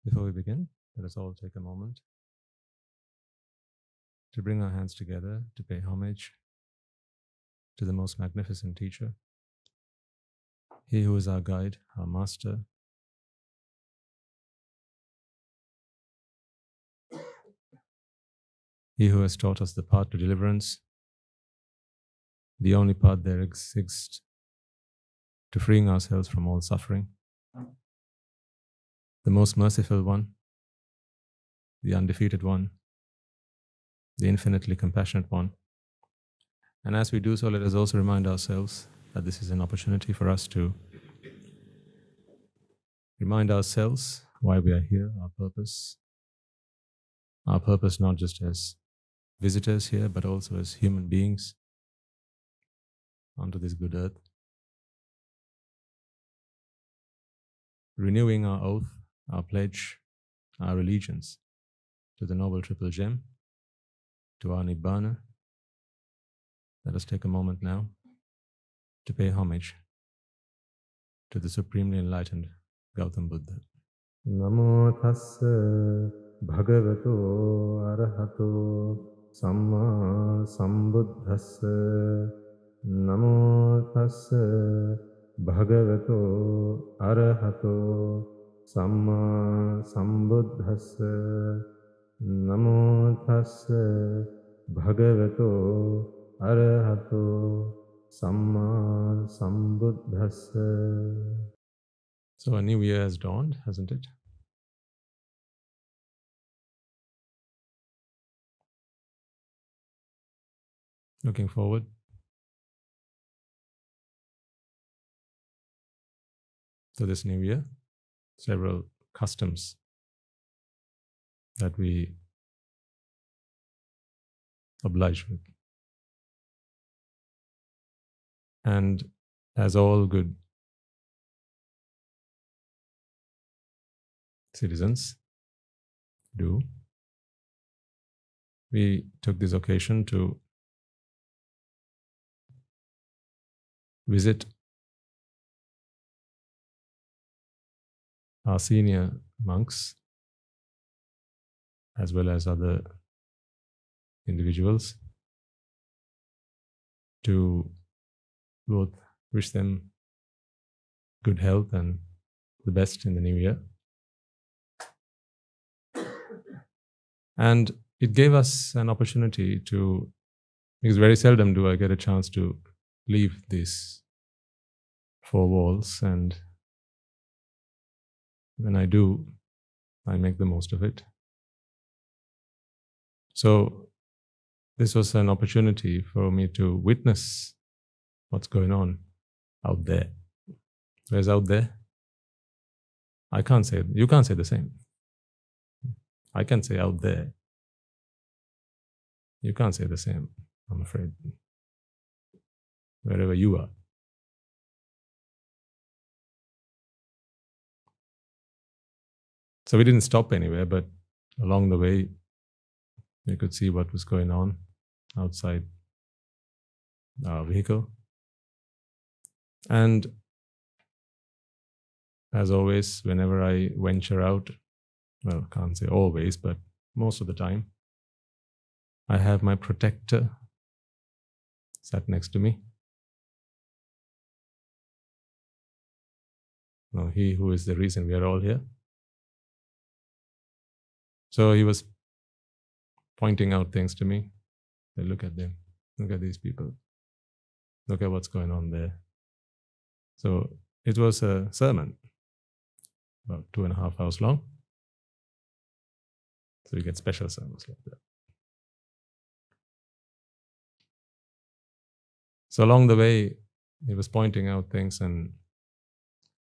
Before we begin, let us all take a moment to bring our hands together to pay homage to the most magnificent teacher, he who is our guide, our master, he who has taught us the path to deliverance, the only path there exists to freeing ourselves from all suffering, the most merciful one, the undefeated one, the infinitely compassionate one. And as we do so, let us also remind ourselves that this is an opportunity for us to remind ourselves why we are here, our purpose not just as visitors here, but also as human beings onto this good earth. Renewing our oath, our pledge, our allegiance to the Noble Triple Gem, to our Nibbana. Let us take a moment now to pay homage to the supremely enlightened Gautam Buddha. Namo tassa bhagavato arahato samma sambuddhassa. Namo tassa bhagavato arahato samma sambuddhassa. Namo tassa bhagavato arahato samma sambuddhassa. So a new year has dawned, hasn't it? Looking forward to this new year, several customs that we oblige with. And as all good citizens do, we took this occasion to visit our senior monks as well as other individuals to both wish them good health and the best in the new year. And it gave us an opportunity to, because very seldom do I get a chance to leave these four walls, and when I do, I make the most of it. So this was an opportunity for me to witness what's going on out there. Where's out there? I can't say, you can't say the same. I can say out there. You can't say the same, I'm afraid. Wherever you are. So we didn't stop anywhere, but along the way, we could see what was going on outside our vehicle. And as always, whenever I venture out, well, I can't say always, but most of the time, I have my protector sat next to me. Now, he who is the reason we are all here. So he was pointing out things to me. Look at them. Look at these people. Look at what's going on there. So it was a sermon, about 2.5 hours long. So you get special sermons like that. So along the way, he was pointing out things and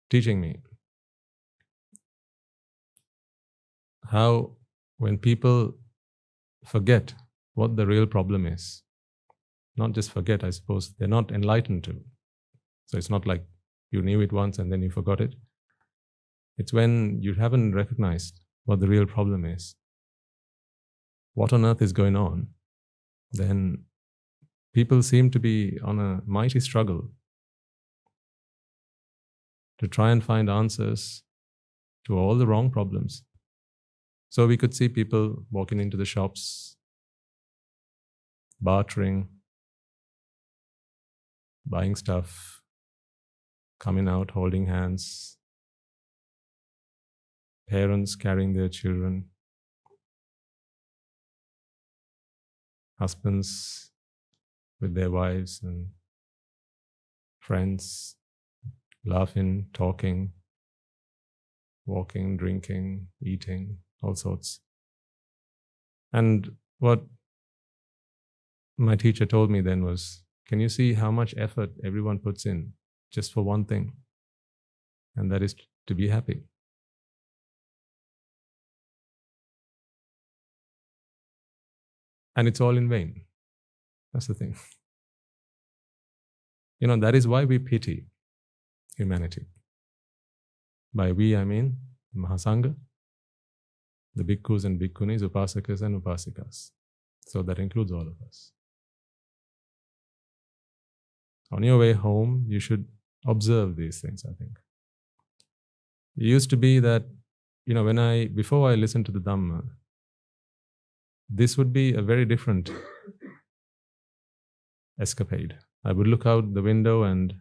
teaching me how when people forget what the real problem is, not just forget, I suppose, they're not enlightened to. So it's not like you knew it once and then you forgot it. It's when you haven't recognized what the real problem is, what on earth is going on, then people seem to be on a mighty struggle to try and find answers to all the wrong problems So we could see people walking into the shops, bartering, buying stuff, coming out, holding hands, parents carrying their children, husbands with their wives and friends, laughing, talking, walking, drinking, eating, all sorts. And what my teacher told me then was, can you see how much effort everyone puts in just for one thing? And that is to be happy. And it's all in vain. That's the thing. That is why we pity humanity. By we, I mean Mahá Sangha, the bhikkhus and bhikkhunis, upasakas and upasikas. So that includes all of us. On your way home, you should observe these things, I think. It used to be that, before I listened to the Dhamma, this would be a very different escapade. I would look out the window and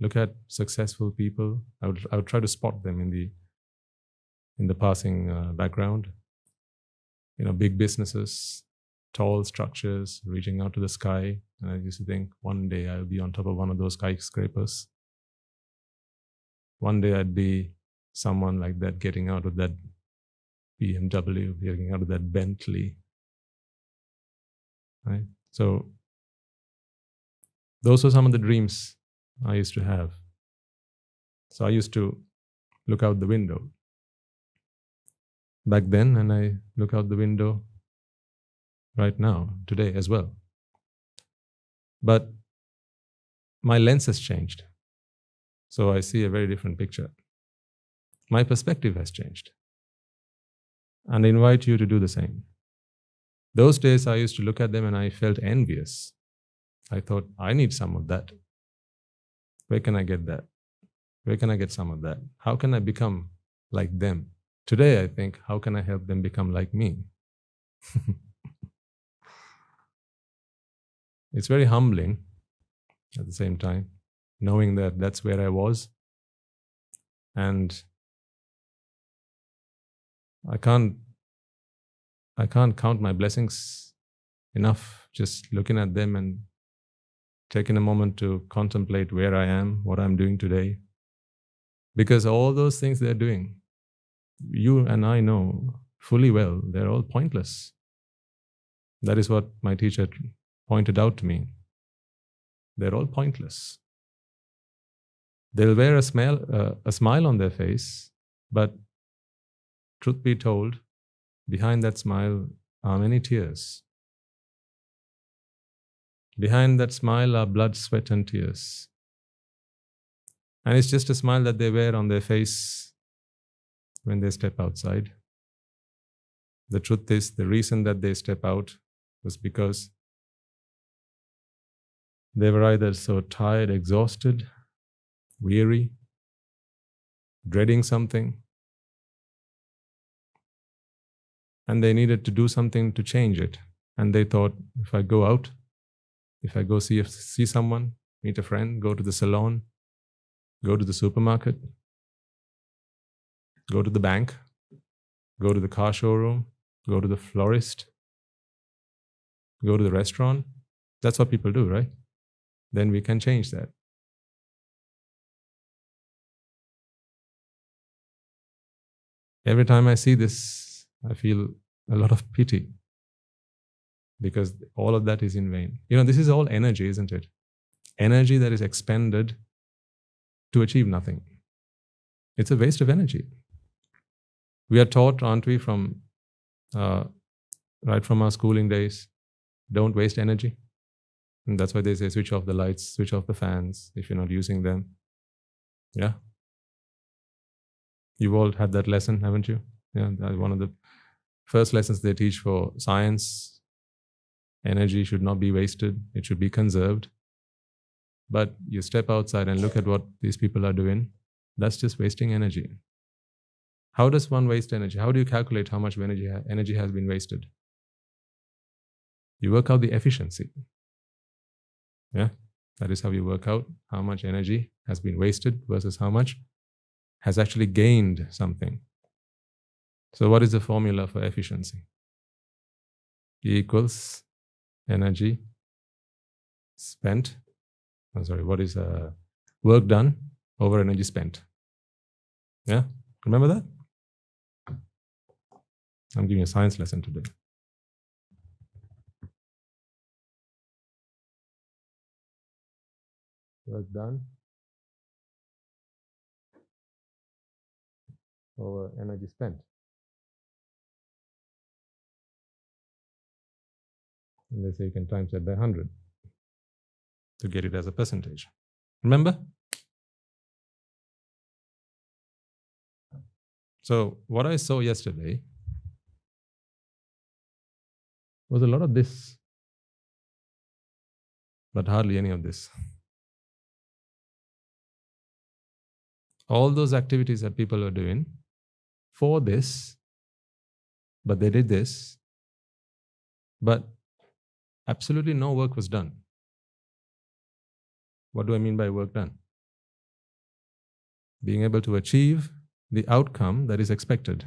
look at successful people. I would try to spot them in the passing background. Big businesses, tall structures reaching out to the sky. And I used to think, one day I'll be on top of one of those skyscrapers. One day I'd be someone like that, getting out of that BMW, getting out of that Bentley. Right? So those were some of the dreams I used to have. So I used to look out the window back then, and I look out the window right now, today as well. But my lens has changed. So I see a very different picture. My perspective has changed. And I invite you to do the same. Those days I used to look at them and I felt envious. I thought, I need some of that. Where can I get that? Where can I get some of that? How can I become like them? Today I think, how can I help them become like me? It's very humbling at the same time, knowing that that's where I was. And I can't count my blessings enough just looking at them and taking a moment to contemplate where I am, what I'm doing today. Because all those things they're doing, you and I know fully well, they're all pointless. That is what my teacher pointed out to me. They're all pointless. They'll wear a smile on their face, but truth be told, behind that smile are many tears. Behind that smile are blood, sweat, and tears. And it's just a smile that they wear on their face when they step outside. The truth is, the reason that they step out was because they were either so tired, exhausted, weary, dreading something, and they needed to do something to change it. And they thought, if I go out, if I go see someone, meet a friend, go to the salon, go to the supermarket, go to the bank, go to the car showroom, go to the florist, go to the restaurant. That's what people do, right? Then we can change that. Every time I see this, I feel a lot of pity, because all of that is in vain. This is all energy, isn't it? Energy that is expended to achieve nothing. It's a waste of energy. We are taught, aren't we, from right from our schooling days, don't waste energy. And that's why they say switch off the lights, switch off the fans if you're not using them. Yeah. You've all had that lesson, haven't you? Yeah, that's one of the first lessons they teach for science. Energy should not be wasted, it should be conserved. But you step outside and look at what these people are doing, that's just wasting energy. How does one waste energy? How do you calculate how much energy has been wasted? You work out the efficiency. Yeah, that is how you work out how much energy has been wasted versus how much has actually gained something. So what is the formula for efficiency? E equals energy spent. What is work done over energy spent? Yeah, remember that? I'm giving a science lesson today. Work done over energy spent. And they say you can times that by 100 to get it as a percentage. Remember? So what I saw yesterday was a lot of this, but hardly any of this. All those activities that people are doing for this, but they did this, but absolutely no work was done. What do I mean by work done? Being able to achieve the outcome that is expected.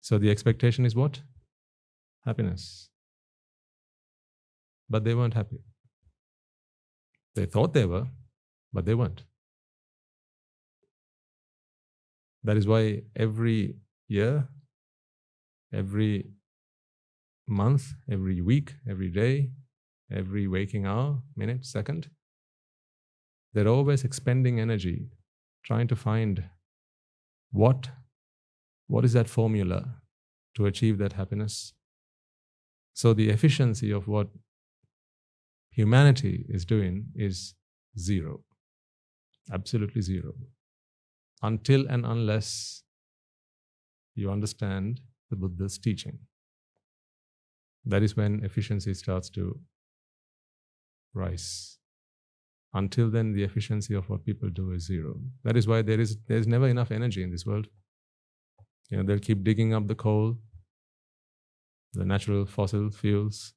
So the expectation is what? Happiness. But they weren't happy. They thought they were, but they weren't. That is why every year, every month, every week, every day, every waking hour, minute, second, they're always expending energy trying to find what is that formula to achieve that happiness. So the efficiency of what humanity is doing is zero, absolutely zero, until and unless you understand the Buddha's teaching. That is when efficiency starts to rise. Until then, the efficiency of what people do is zero. That is why there is never enough energy in this world. They'll keep digging up the coal, the natural fossil fuels,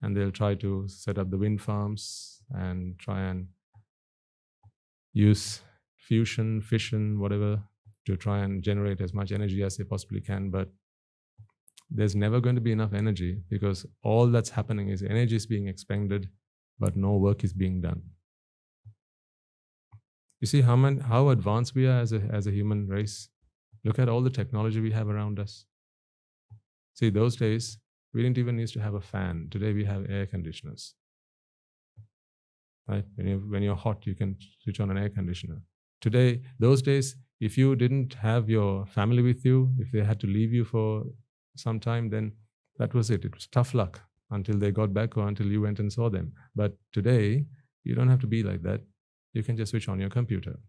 and they'll try to set up the wind farms and try and use fusion, fission, whatever, to try and generate as much energy as they possibly can. But there's never going to be enough energy, because all that's happening is energy is being expended, but no work is being done. You see how advanced we are as a human race? Look at all the technology we have around us. See, those days, we didn't even used to have a fan. Today we have air conditioners. Right? When you're hot, you can switch on an air conditioner. Today, those days, if you didn't have your family with you, if they had to leave you for some time, then that was it. It was tough luck until they got back or until you went and saw them. But today, you don't have to be like that. You can just switch on your computer.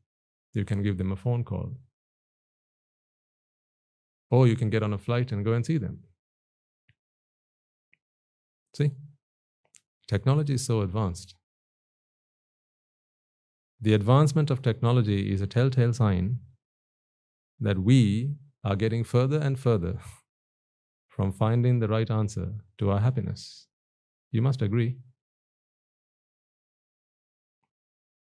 You can give them a phone call. Or you can get on a flight and go and see them. See? Technology is so advanced. The advancement of technology is a telltale sign that we are getting further and further from finding the right answer to our happiness. You must agree.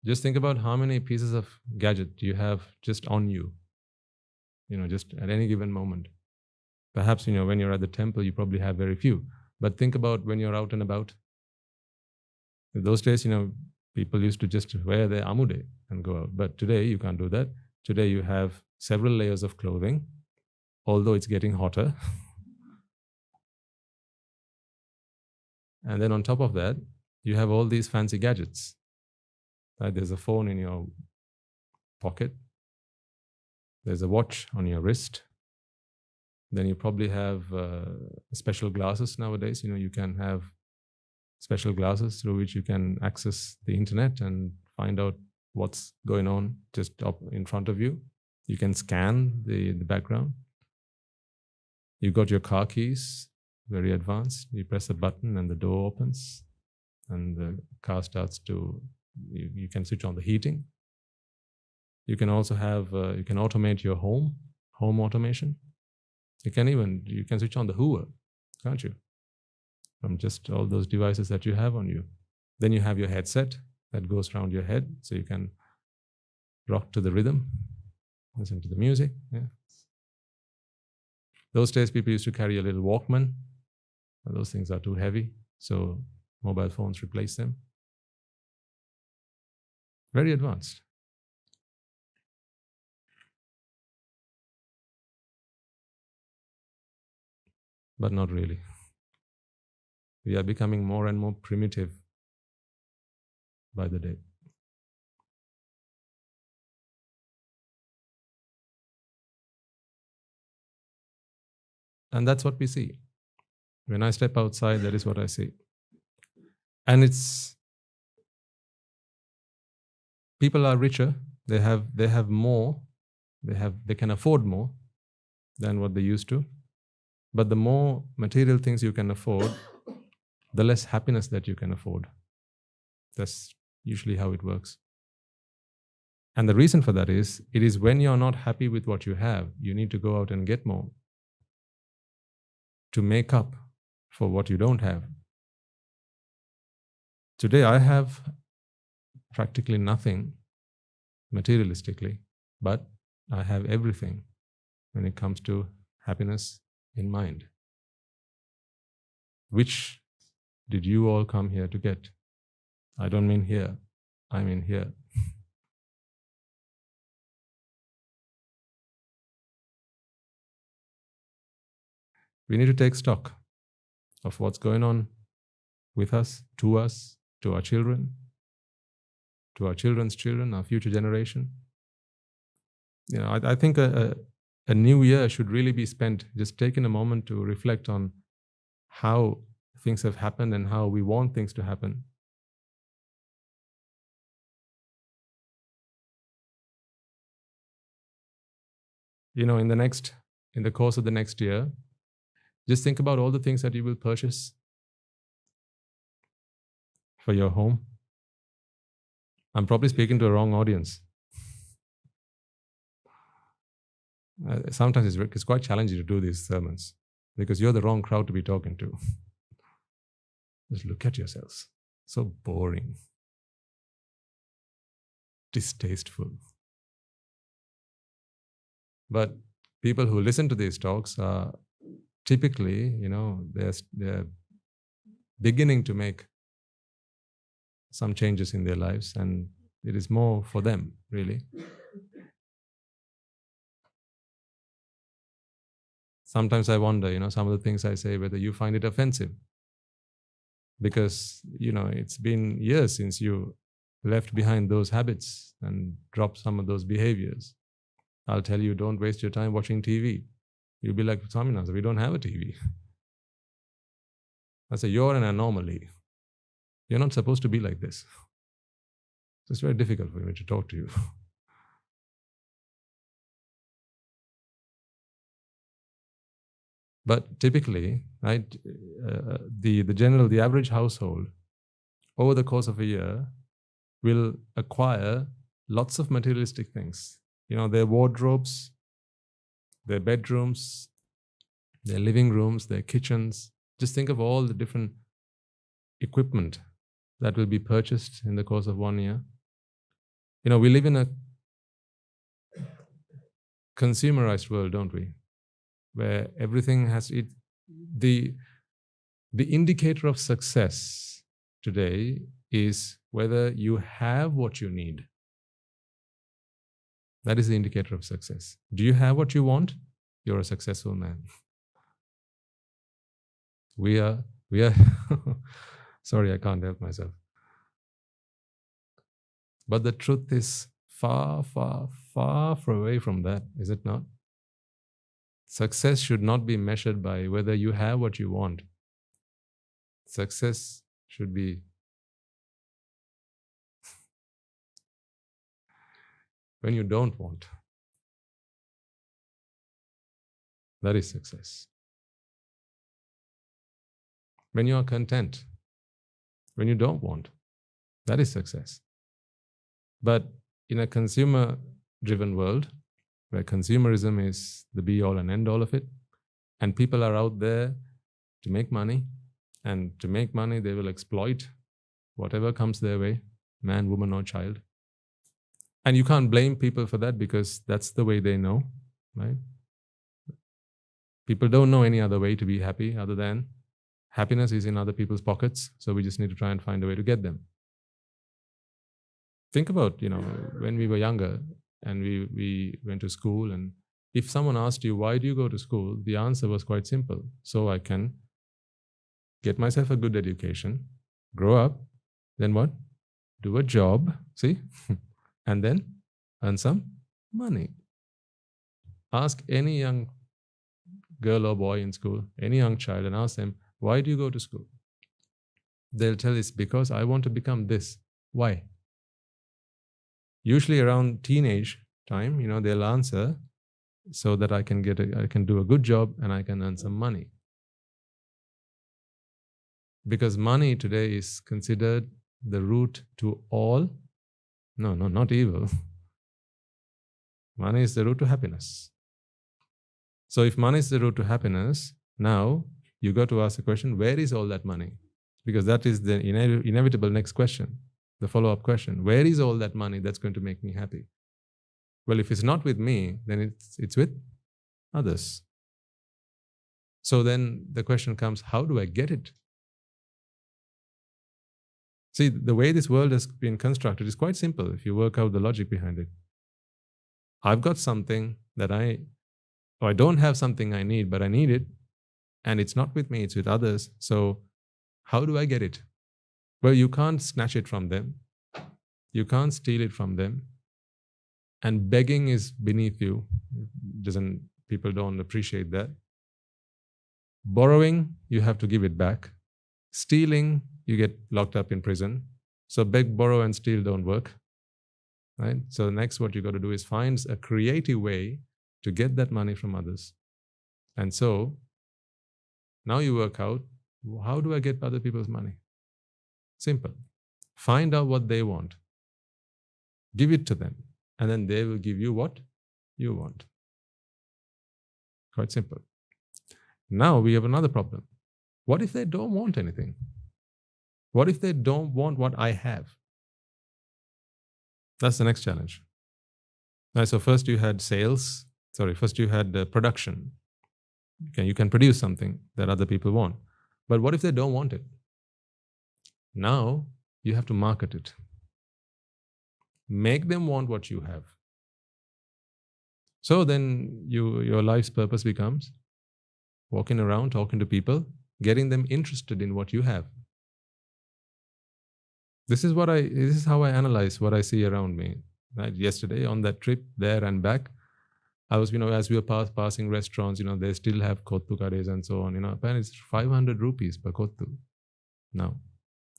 Just think about how many pieces of gadget you have just on you, just at any given moment. Perhaps, when you're at the temple, you probably have very few. But think about when you're out and about. In those days, people used to just wear their amude and go out. But today, you can't do that. Today, you have several layers of clothing, although it's getting hotter. And then on top of that, you have all these fancy gadgets. Right? There's a phone in your pocket. There's a watch on your wrist. Then you probably have special glasses nowadays. You can have special glasses through which you can access the internet and find out what's going on just up in front of you. You can scan the background. You've got your car keys, very advanced. You press a button and the door opens and the car starts to, you can switch on the heating. You can also have, you can automate your home automation. You can switch on the Hoover, can't you? From just all those devices that you have on you. Then you have your headset that goes around your head, so you can rock to the rhythm, listen to the music. Yeah. Those days, people used to carry a little Walkman. Those things are too heavy, so mobile phones replace them. Very advanced. But not really. We are becoming more and more primitive by the day. And that's what we see. When I step outside, that is what I see. And it's, people are richer, they have more, they can afford more than what they used to. But the more material things you can afford, the less happiness that you can afford. That's usually how it works. And the reason for that is, it is when you're not happy with what you have, you need to go out and get more to make up for what you don't have. Today I have practically nothing materialistically, but I have everything when it comes to happiness in mind. Which did you all come here to get? I don't mean here, I mean here. We need to take stock of what's going on with us, to our children, to our children's children, our future generation. You know, I think a new year should really be spent just taking a moment to reflect on how things have happened and how we want things to happen. You know, in the course of the next year, just think about all the things that you will purchase for your home. I'm probably speaking to a wrong audience. Sometimes it's quite challenging to do these sermons because you're the wrong crowd to be talking to. Just look at yourselves. So boring, distasteful. But people who listen to these talks are typically, you know, they're beginning to make some changes in their lives, and it is more for them, really. Sometimes I wonder, you know, some of the things I say, whether you find it offensive. Because, you know, it's been years since you left behind those habits and dropped some of those behaviors. I'll tell you, don't waste your time watching TV. You'll be like, Swaminathan, we don't have a TV. I say, you're an anomaly. You're not supposed to be like this. So it's very difficult for me to talk to you. But typically, right, the average household over the course of a year will acquire lots of materialistic things. You know, their wardrobes, their bedrooms, their living rooms, their kitchens. Just think of all the different equipment that will be purchased in the course of 1 year. You know, we live in a consumerized world, don't we? Where everything has it. The indicator of success today is whether you have what you need. That is the indicator of success. Do you have what you want? You're a successful man. We are sorry, I can't help myself. But the truth is far, far, far away from that, is it not? Success should not be measured by whether you have what you want. Success should be when you don't want. That is success. When you are content, when you don't want, that is success. But in a consumer driven world where consumerism is the be all and end all of it, and people are out there to make money, and to make money they will exploit whatever comes their way, man, woman or child. And you can't blame people for that because that's the way they know, right? People don't know any other way to be happy other than happiness is in other people's pockets, so we just need to try and find a way to get them. Think about, when we were younger and we went to school, and if someone asked you, why do you go to school? The answer was quite simple. So I can get myself a good education, grow up, then what? Do a job, see? And then earn some money. Ask any young girl or boy in school, any young child, and ask them, why do you go to school? They'll tell it's because I want to become this. Why? Usually around teenage time, they'll answer, so that I can do a good job and I can earn some money. Because money today is considered the root to all, no, not evil. Money is the root to happiness. So if money is the root to happiness, now you got to ask the question, where is all that money? Because that is the inevitable next question, the follow-up question. Where is all that money that's going to make me happy? Well, if it's not with me, then it's with others. So then the question comes, how do I get it? See, the way this world has been constructed is quite simple if you work out the logic behind it. I've got something that I don't have something I need, but I need it, and it's not with me, it's with others. So how do I get it? Well, you can't snatch it from them. You can't steal it from them. And begging is beneath you. People don't appreciate that. Borrowing, you have to give it back. Stealing, you get locked up in prison. So beg, borrow, and steal don't work. Right? So next what you got to do is find a creative way to get that money from others. And so now you work out, how do I get other people's money? Simple. Find out what they want. Give it to them. And then they will give you what you want. Quite simple. Now we have another problem. What if they don't want anything? What if they don't want what I have? That's the next challenge. Right, so first you had production. You can produce something that other people want. But what if they don't want it? Now you have to market it. Make them want what you have. So then your life's purpose becomes walking around, talking to people, getting them interested in what you have. This is how I analyze what I see around me. Right? Yesterday on that trip there and back, I was, as we were passing restaurants, they still have kottu curries and so on. Apparently it's 500 rupees per kottu now.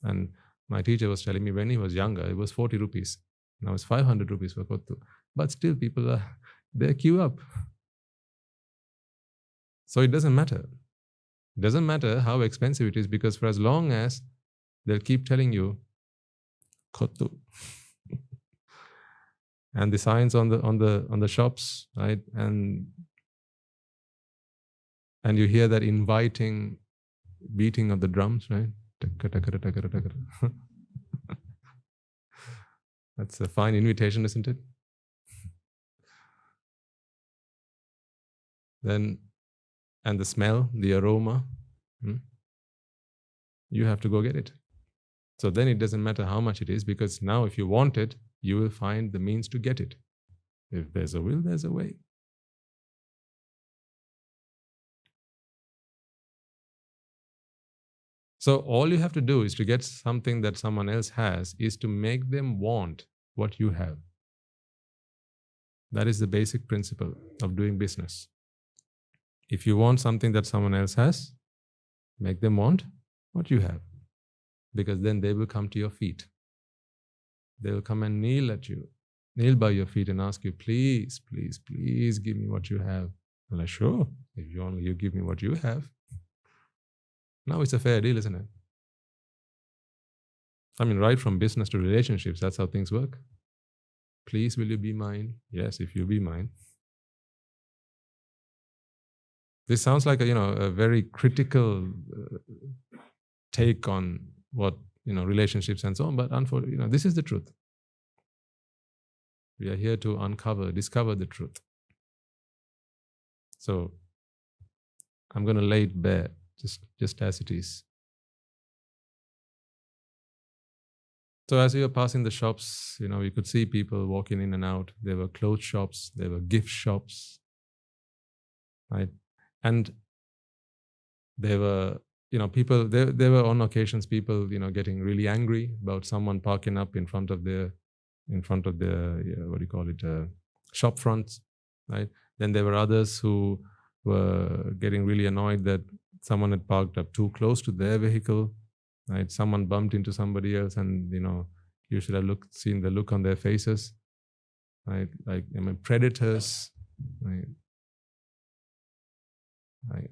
And my teacher was telling me when he was younger, it was 40 rupees. Now it's 500 rupees per kottu. But still people they queue up. So it doesn't matter. It doesn't matter how expensive it is, because for as long as they'll keep telling you kottu and the signs on the shops, right? And you hear that inviting beating of the drums, right? That's a fine invitation, isn't it? Then, and the smell, the aroma, you have to go get it. So then it doesn't matter how much it is, because now if you want it, you will find the means to get it. If there's a will, there's a way. So all you have to do is to get something that someone else has, is to make them want what you have. That is the basic principle of doing business. If you want something that someone else has, make them want what you have. Because then they will come to your feet. They will come and kneel by your feet and ask you, please, please, please give me what you have. I'm like, sure, if you give me what you have. Now it's a fair deal, isn't it? I mean, right from business to relationships, that's how things work. Please, will you be mine? Yes, if you be mine. This sounds like a very critical take on what relationships and so on. But unfortunately, this is the truth. We are here to discover the truth. So I'm going to lay it bare, just as it is. So as we were passing the shops, we could see people walking in and out. There were clothes shops, there were gift shops, right? And there were, people. There were on occasions people, getting really angry about someone parking up in front of their what do you call it, shop fronts, right? Then there were others who were getting really annoyed that someone had parked up too close to their vehicle, right? Someone bumped into somebody else, and you should have seen the look on their faces, right? Like predators, right? Right.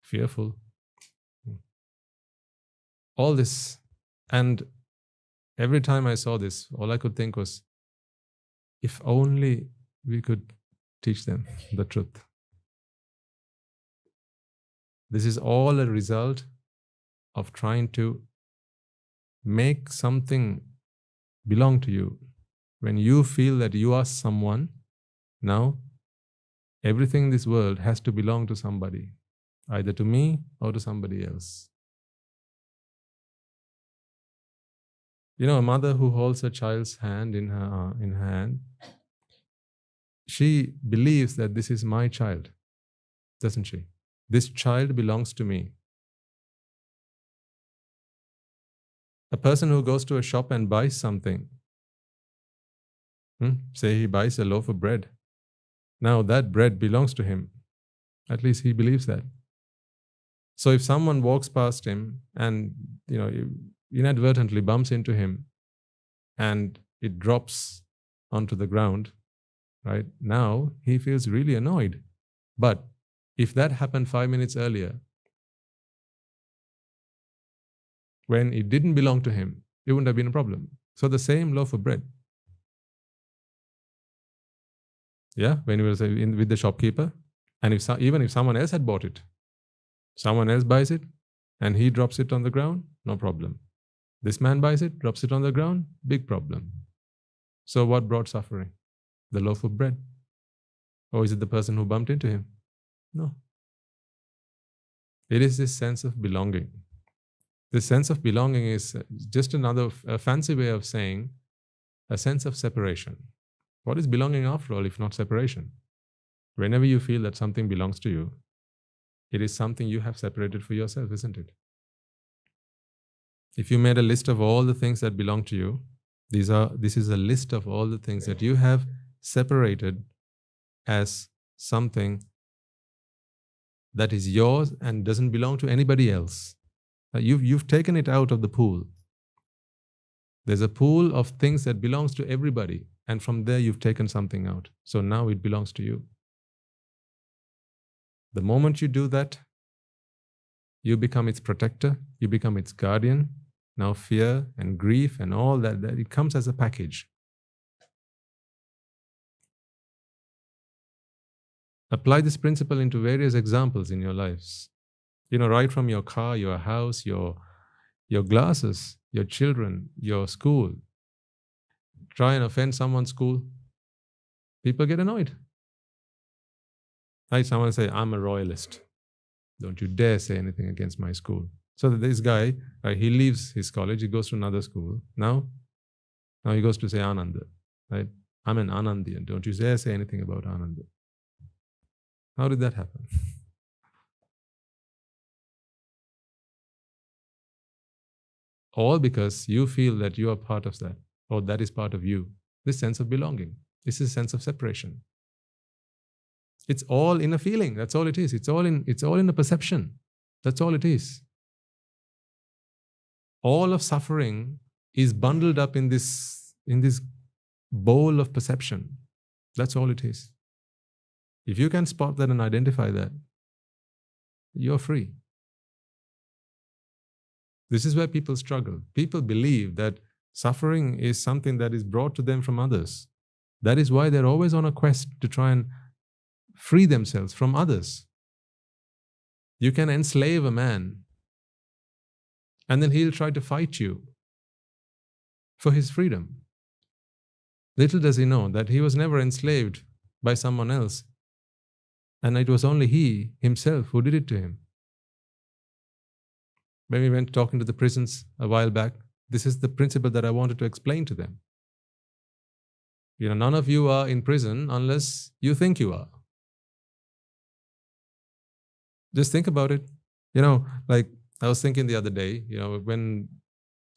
Fearful. All this, and every time I saw this, all I could think was, if only we could teach them the truth. This is all a result of trying to make something belong to you. When you feel that you are someone, now everything in this world has to belong to somebody, either to me or to somebody else. A mother who holds a child's hand in her hand, she believes that this is my child, doesn't she? This child belongs to me. A person who goes to a shop and buys something, say he buys a loaf of bread, now that bread belongs to him. At least he believes that. So if someone walks past him and inadvertently bumps into him and it drops onto the ground, right? Now he feels really annoyed. But if that happened 5 minutes earlier, when it didn't belong to him, it wouldn't have been a problem. So the same loaf of bread. Yeah, when he was with the shopkeeper, and even if someone else had bought it, someone else buys it, and he drops it on the ground, no problem. This man buys it, drops it on the ground, big problem. So what brought suffering? The loaf of bread? Or is it the person who bumped into him? No. It is this sense of belonging. This sense of belonging is just another fancy way of saying a sense of separation. What is belonging after all if not separation? Whenever you feel that something belongs to you, it is something you have separated for yourself, isn't it? If you made a list of all the things that belong to you, this is a list of all the things that you have separated as something that is yours and doesn't belong to anybody else. You've taken it out of the pool. There's a pool of things that belongs to everybody, and from there you've taken something out. So now it belongs to you. The moment you do that, you become its protector, you become its guardian. Now fear and grief and all that it comes as a package. Apply this principle into various examples in your lives. Right from your car, your house, your glasses, your children, your school. Try and offend someone's school. People get annoyed. Right? Someone say, I'm a royalist. Don't you dare say anything against my school. So that this guy, right, he leaves his college, he goes to another school. Now he goes to say Ananda. Right? I'm an Anandian. Don't you dare say anything about Ananda. How did that happen? All because you feel that you are part of that, or that is part of you. This sense of belonging. This is a sense of separation. It's all in a feeling. That's all it is. It's all in a perception. That's all it is. All of suffering is bundled up in this bowl of perception. That's all it is. If you can spot that and identify that, you're free. This is where people struggle. People believe that suffering is something that is brought to them from others. That is why they're always on a quest to try and free themselves from others. You can enslave a man, and then he'll try to fight you for his freedom. Little does he know that he was never enslaved by someone else, and it was only he himself who did it to him. When we went talking to the prisons a while back, this is the principle that I wanted to explain to them. None of you are in prison unless you think you are. Just think about it. Like I was thinking the other day, when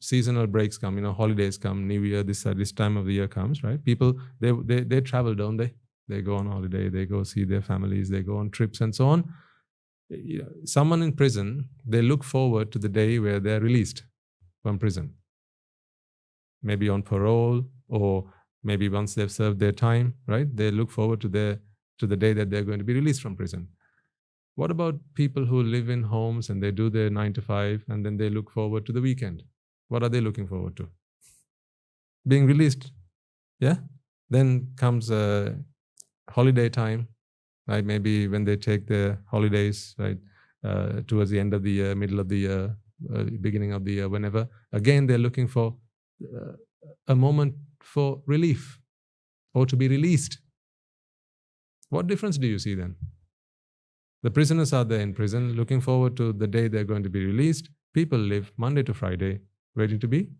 seasonal breaks come, holidays come, New Year, this time of the year comes, right? People, they travel, don't they? They go on holiday, they go see their families, they go on trips and so on. Someone in prison, they look forward to the day where they're released from prison. Maybe on parole, or maybe once they've served their time, right? They look forward to the day that they're going to be released from prison. What about people who live in homes and they do their 9 to 5 and then they look forward to the weekend? What are they looking forward to? Being released. Yeah? Then comes holiday time, right? Maybe when they take their holidays, right? Towards the end of the year, middle of the year, beginning of the year, whenever. Again, they're looking for a moment for relief or to be released. What difference do you see then? The prisoners are there in prison, looking forward to the day they're going to be released. People live Monday to Friday, waiting to be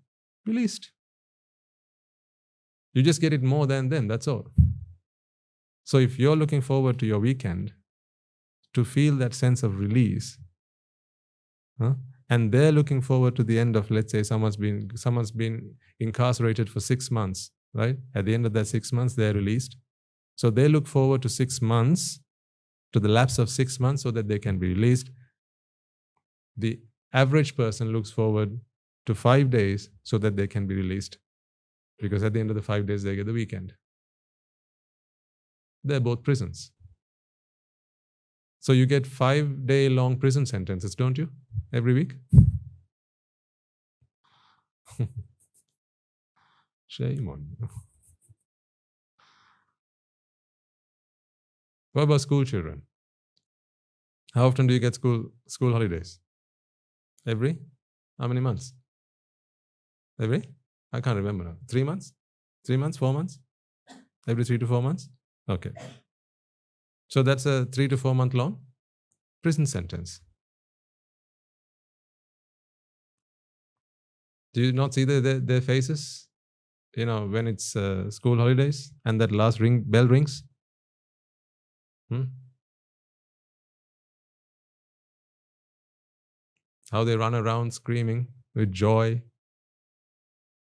released. You just get it more than them, that's all. So if you're looking forward to your weekend, to feel that sense of release, and they're looking forward to the end of, let's say, someone's been incarcerated for 6 months, right? At the end of that 6 months, they're released. So they look forward to 6 months, to the lapse of 6 months so that they can be released. The average person looks forward to 5 days so that they can be released, because at the end of the 5 days, they get the weekend. They're both prisons. So you get 5-day-long prison sentences, don't you? Every week? Shame on you. What about school children? How often do you get school holidays? Every? How many months? Every? I can't remember now. 3 months? 3 months? 4 months? Every 3 to 4 months? Okay. So that's a 3 to 4 month long prison sentence. Do you not see their faces? When it's school holidays and that last bell rings? How they run around screaming with joy,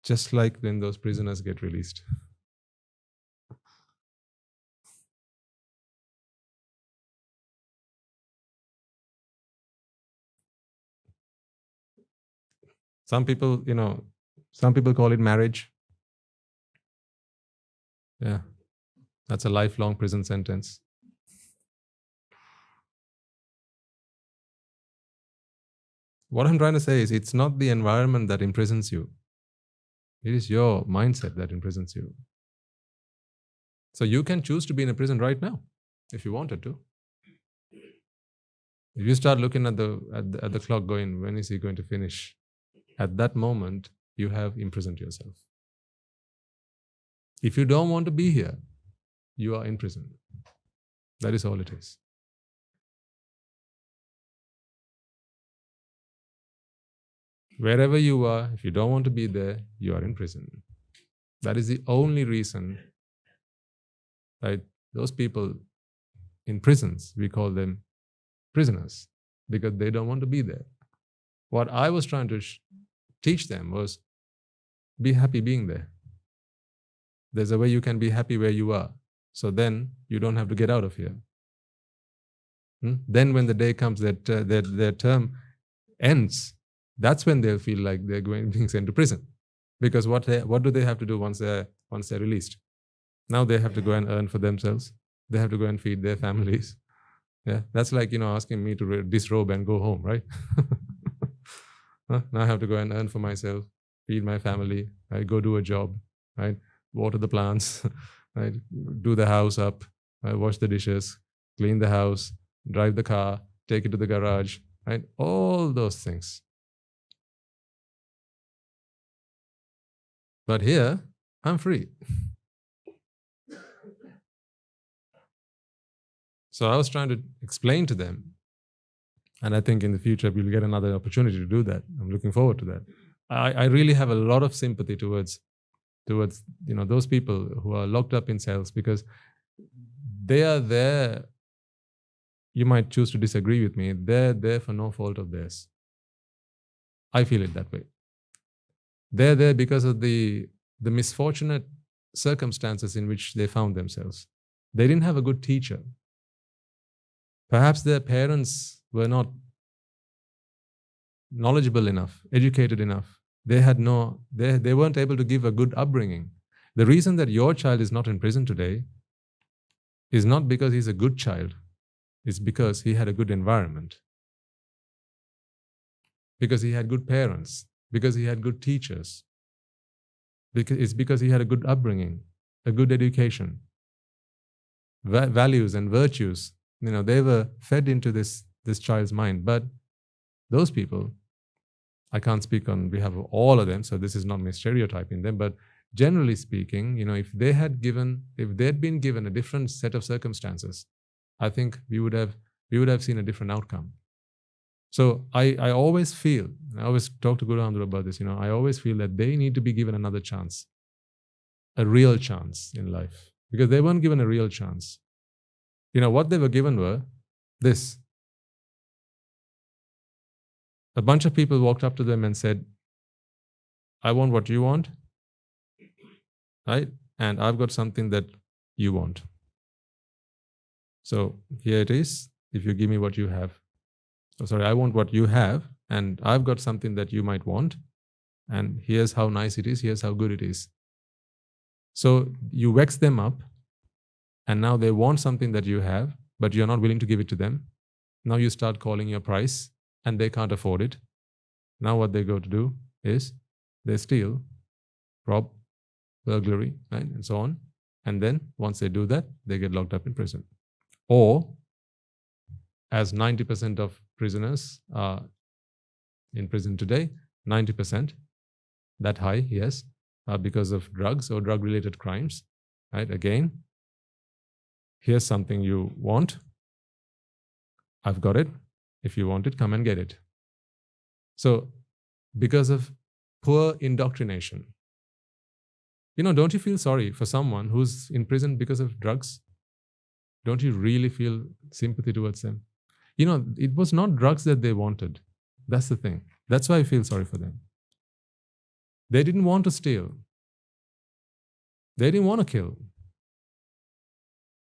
just like when those prisoners get released. Some people call it marriage. Yeah, that's a lifelong prison sentence. What I'm trying to say is, it's not the environment that imprisons you. It is your mindset that imprisons you. So you can choose to be in a prison right now, if you wanted to. If you start looking at the clock going, when is he going to finish? At that moment, you have imprisoned yourself. If you don't want to be here, you are in prison. That is all it is. Wherever you are, if you don't want to be there, you are in prison. That is the only reason, right? Those people in prisons, we call them prisoners, because they don't want to be there. What I was trying to teach them was, be happy being there. There's a way you can be happy where you are. So then you don't have to get out of here. Then when the day comes that their term ends, that's when they'll feel like they're being sent to prison. Because what do they have to do once they're released? Now they have to go and earn for themselves. They have to go and feed their families. Yeah, that's like asking me to disrobe and go home, right? Now I have to go and earn for myself, feed my family, right? Go do a job, right? Water the plants, right? Do the house up, right? Wash the dishes, clean the house, drive the car, take it to the garage, right? All those things. But here, I'm free. So I was trying to explain to them, and I think in the future we'll get another opportunity to do that. I'm looking forward to that. I really have a lot of sympathy towards those people who are locked up in cells, because they are there. You might choose to disagree with me. They're there for no fault of theirs. I feel it that way. They're there because of the misfortunate circumstances in which they found themselves. They didn't have a good teacher. Perhaps their parents were not knowledgeable enough, educated enough. They weren't able to give a good upbringing. The reason that your child is not in prison today is not because he's a good child. It's because he had a good environment. Because he had good parents. Because he had good teachers. It's because he had a good upbringing, a good education. Values and virtues, they were fed into this child's mind. But those people, I can't speak on behalf of all of them, so this is not me stereotyping them, but generally speaking, if they'd been given a different set of circumstances, I think we would have seen a different outcome. So I always feel, I always talk to Guru Andhra about this, I always feel that they need to be given another chance, a real chance in life, because they weren't given a real chance. What they were given were this. A bunch of people walked up to them and said, I want what you want, right? And I've got something that you want. So here it is, if you give me what you have. I want what you have, and I've got something that you might want, and here's how nice it is, here's how good it is. So you vex them up, and now they want something that you have, but you're not willing to give it to them. Now you start calling your price, and they can't afford it. Now what they go to do is they steal, rob, burglary, right, and so on. And then once they do that, they get locked up in prison. Or, as 90% of prisoners are in prison today, 90%, that high, yes, because of drugs or drug-related crimes, right? Again, here's something you want. I've got it. If you want it, come and get it. So, because of poor indoctrination, don't you feel sorry for someone who's in prison because of drugs? Don't you really feel sympathy towards them? It was not drugs that they wanted. That's the thing. That's why I feel sorry for them. They didn't want to steal. They didn't want to kill.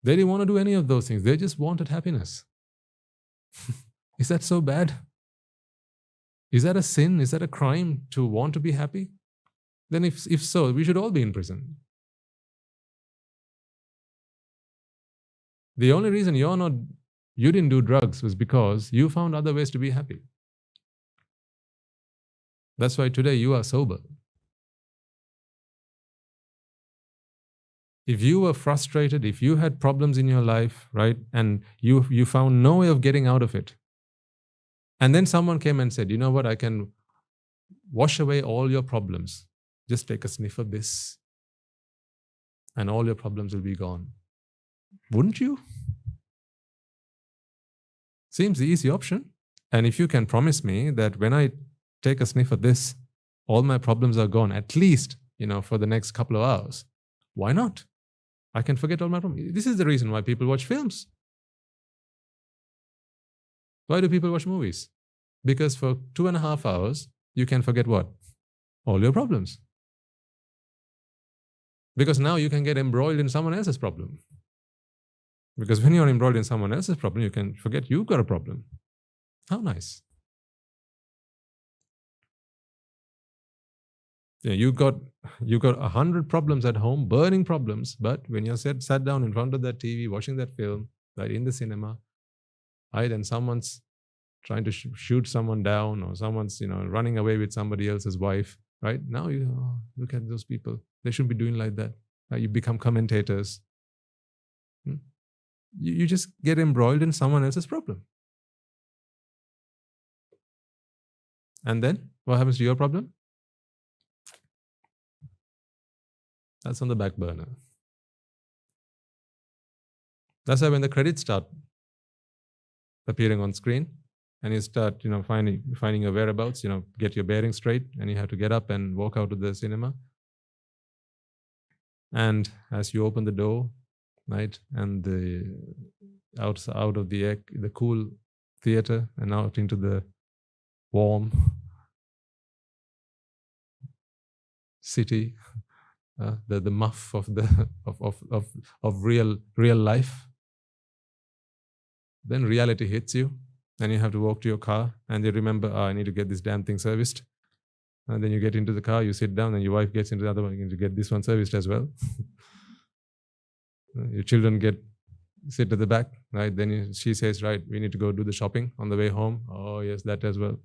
They didn't want to do any of those things. They just wanted happiness. Is that so bad? Is that a sin? Is that a crime to want to be happy? Then if so, we should all be in prison. The only reason you didn't do drugs was because you found other ways to be happy. That's why today you are sober. If you were frustrated, if you had problems in your life, right, and you found no way of getting out of it, and then someone came and said, you know what, I can wash away all your problems. Just take a sniff of this, and all your problems will be gone. Wouldn't you? Seems the easy option. And if you can promise me that when I take a sniff of this, all my problems are gone, at least, for the next couple of hours, why not? I can forget all my problems. This is the reason why people watch films. Why do people watch movies? Because for 2.5 hours, you can forget what? All your problems. Because now you can get embroiled in someone else's problem. Because when you're embroiled in someone else's problem, you can forget you've got a problem. How nice. Yeah, you got 100 problems at home, burning problems, but when you're sat down in front of that TV, watching that film, right, in the cinema, right, and someone's trying to shoot someone down, or someone's running away with somebody else's wife, right? Now look at those people. They shouldn't be doing like that. You become commentators. You just get embroiled in someone else's problem. And then what happens to your problem? That's on the back burner. That's why when the credits start appearing on screen, and you start, finding your whereabouts, get your bearings straight, and you have to get up and walk out of the cinema. And as you open the door, right, and out of the cool theater and out into the warm city, the muff of real life, then reality hits you, and you have to walk to your car, and you remember, I need to get this damn thing serviced. And then you get into the car, you sit down, and your wife gets into the other one, you need to get this one serviced as well. Your children sit at the back, right? Then she says, right, we need to go do the shopping on the way home. Oh yes, that as well.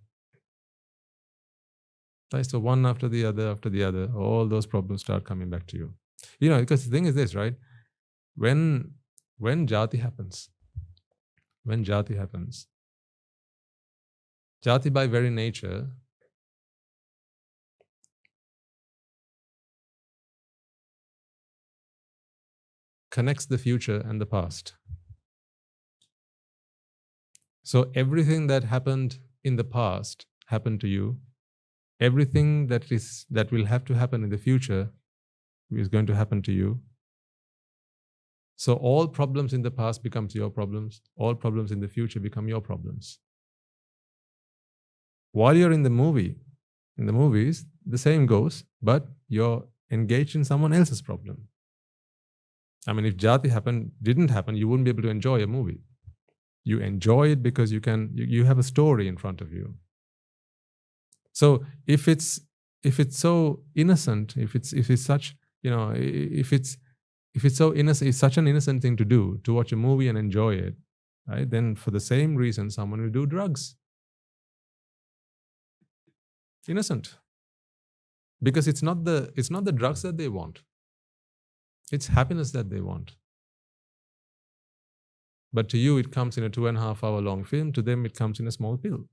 Right, so one after the other, all those problems start coming back to you. Because the thing is this, right? When jati happens, jati by very nature connects the future and the past. So everything that happened in the past happened to you. Everything that will have to happen in the future is going to happen to you. So all problems in the past becomes your problems. All problems in the future become your problems. While you're in the movies, the same goes, but you're engaged in someone else's problem. I mean, if jati didn't happen, you wouldn't be able to enjoy a movie. You enjoy it because you have a story in front of you. So if it's so innocent, if it's such so innocent, it's such an innocent thing to do, to watch a movie and enjoy it, right? Then for the same reason, someone will do drugs. Innocent. Because it's not the drugs that they want. It's happiness that they want. But to you, it comes in a 2.5 hour long film. To them, it comes in a small pill.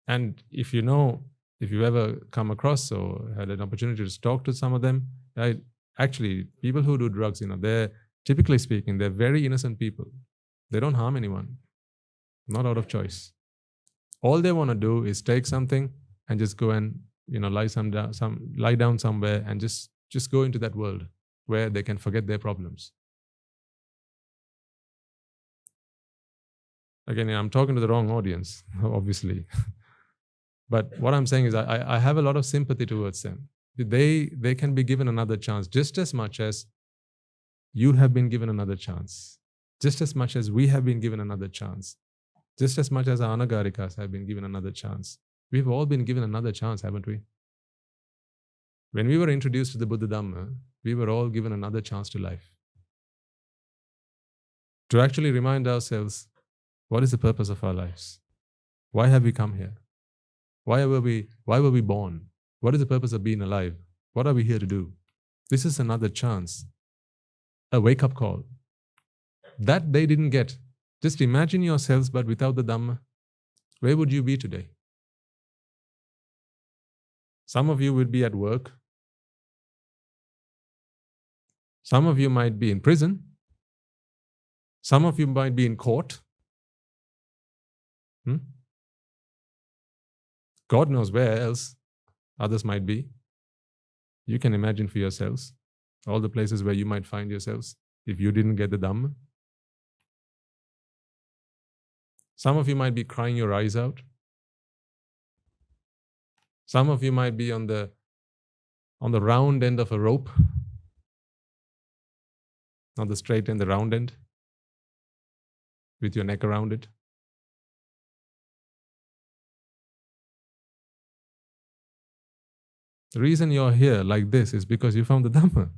And if you've ever come across or had an opportunity to talk to some of them, actually, people who do drugs, they're, typically speaking, they're very innocent people. They don't harm anyone. Not out of choice. All they want to do is take something and just go and lie down somewhere and just go into that world where they can forget their problems. Again, I'm talking to the wrong audience, obviously. But what I'm saying is I have a lot of sympathy towards them. They can be given another chance just as much as you have been given another chance. Just as much as we have been given another chance. Just as much as our anagarikas have been given another chance. We've all been given another chance, haven't we? When we were introduced to the Buddha Dhamma, we were all given another chance to life. To actually remind ourselves, what is the purpose of our lives? Why have we come here? Why were we born? What is the purpose of being alive? What are we here to do? This is another chance. A wake-up call. That they didn't get. Just imagine yourselves, but without the Dhamma. Where would you be today? Some of you would be at work. Some of you might be in prison. Some of you might be in court. God knows where else others might be. You can imagine for yourselves all the places where you might find yourselves if you didn't get the Dhamma. Some of you might be crying your eyes out. Some of you might be on the round end of a rope, not the straight end, the round end, with your neck around it. The reason you're here like this is because you found the Dhamma.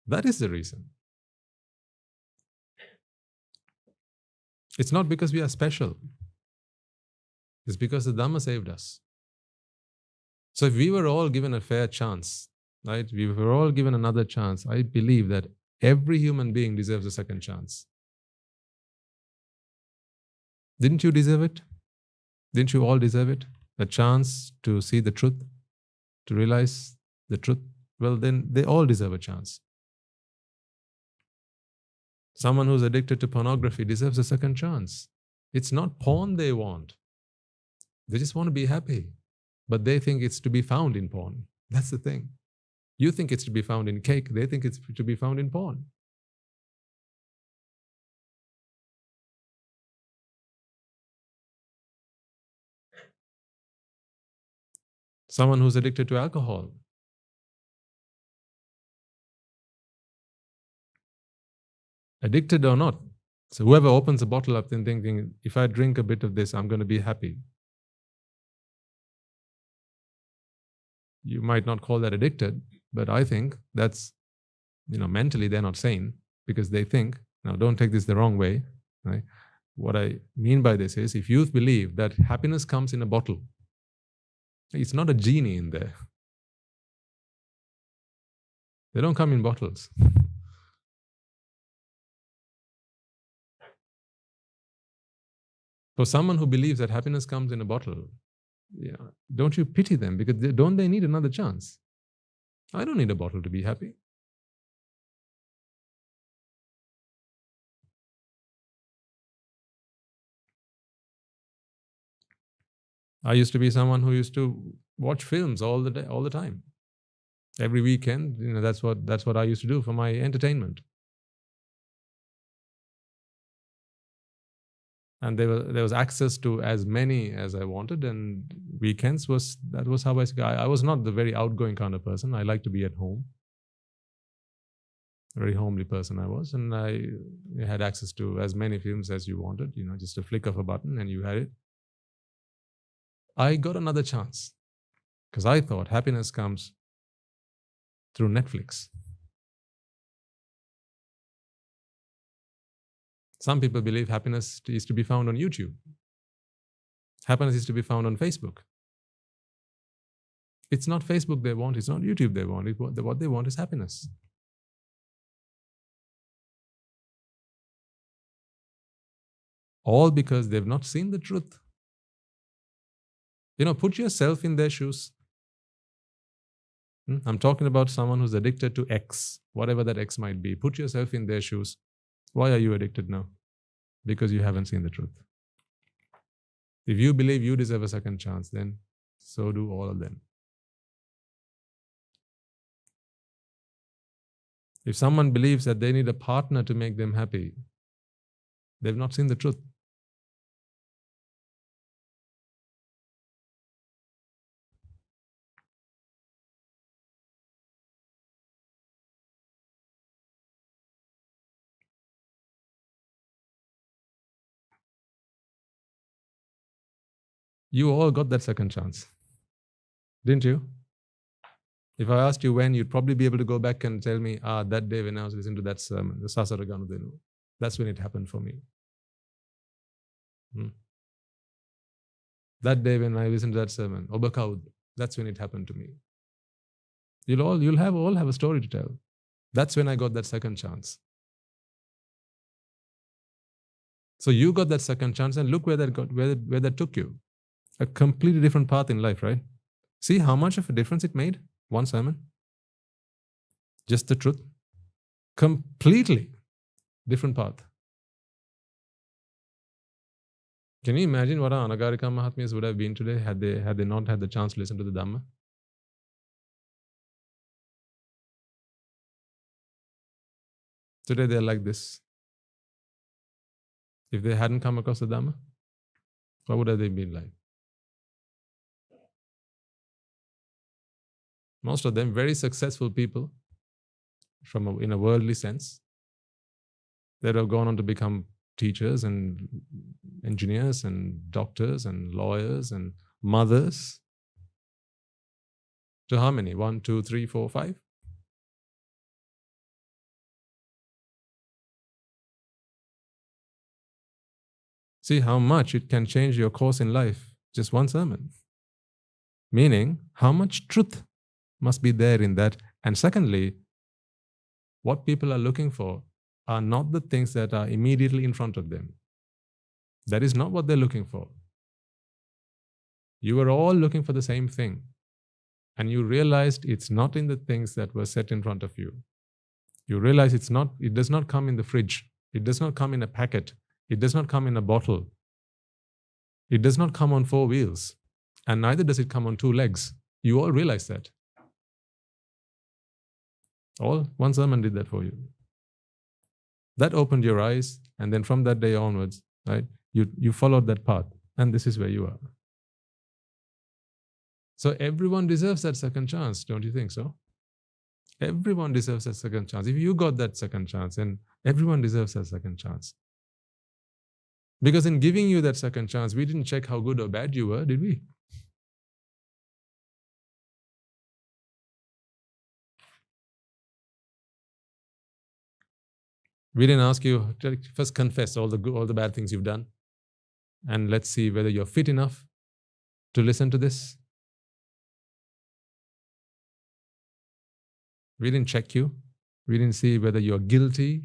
That is the reason. It's not because we are special. It's because the Dhamma saved us. So if we were all given a fair chance, right? We were all given another chance. I believe that every human being deserves a second chance. Didn't you deserve it? Didn't you all deserve it? A chance to see the truth, to realize the truth? Well, then they all deserve a chance. Someone who's addicted to pornography deserves a second chance. It's not porn they want. They just want to be happy. But they think it's to be found in porn. That's the thing. You think it's to be found in cake. They think it's to be found in porn. Someone who's addicted to alcohol. Addicted or not. So whoever opens a bottle up and thinking, if I drink a bit of this, I'm going to be happy. You might not call that addicted, but I think that's, mentally they're not sane because they think, now don't take this the wrong way, right? What I mean by this is, if you believe that happiness comes in a bottle, it's not a genie in there. They don't come in bottles. For someone who believes that happiness comes in a bottle, don't you pity them? Because don't they need another chance? I don't need a bottle to be happy. I used to be someone who used to watch films all the day, all the time. Every weekend, that's what I used to do for my entertainment. And there was access to as many as I wanted, and weekends was how I was not the very outgoing kind of person. I like to be at home. A very homely person I was, and I had access to as many films as you wanted, just a flick of a button and you had it. I got another chance because I thought happiness comes through Netflix. Some people believe happiness is to be found on YouTube. Happiness is to be found on Facebook. It's not Facebook they want, it's not YouTube they want. What they want is happiness. All because they've not seen the truth. Put yourself in their shoes. I'm talking about someone who's addicted to X, whatever that X might be. Put yourself in their shoes. Why are you addicted now? Because you haven't seen the truth. If you believe you deserve a second chance, then so do all of them. If someone believes that they need a partner to make them happy, they've not seen the truth. You all got that second chance, didn't you? If I asked you when, you'd probably be able to go back and tell me, that day when I was listening to that sermon, the Sasaraganudenu, that's when it happened for me. That day when I listened to that sermon, Obakaud, that's when it happened to me. You'll all have a story to tell. That's when I got that second chance. So you got that second chance, and look where that took you. A completely different path in life, right? See how much of a difference it made? One sermon. Just the truth. Completely different path. Can you imagine what our Anagarika Mahatmyas would have been today had they not had the chance to listen to the Dhamma? Today they're like this. If they hadn't come across the Dhamma, what would have they been like? Most of them very successful people in a worldly sense that have gone on to become teachers and engineers and doctors and lawyers and mothers. To how many? 1, 2, 3, 4, 5? See how much it can change your course in life, just one sermon. Meaning, how much truth must be there in that. And secondly, what people are looking for are not the things that are immediately in front of them. That is not what they're looking for. You are all looking for the same thing. And you realized it's not in the things that were set in front of you. You realize it does not come in the fridge. It does not come in a packet. It does not come in a bottle. It does not come on 4 wheels. And neither does it come on 2 legs. You all realize that. All one sermon did that for you. That opened your eyes, and then from that day onwards, right, you followed that path, and this is where you are. So everyone deserves that second chance, don't you think so? Everyone deserves that second chance. If you got that second chance, then everyone deserves that second chance. Because in giving you that second chance, we didn't check how good or bad you were, did we? We didn't ask you, first confess all the bad things you've done, and let's see whether you're fit enough to listen to this. We didn't check you. We didn't see whether you're guilty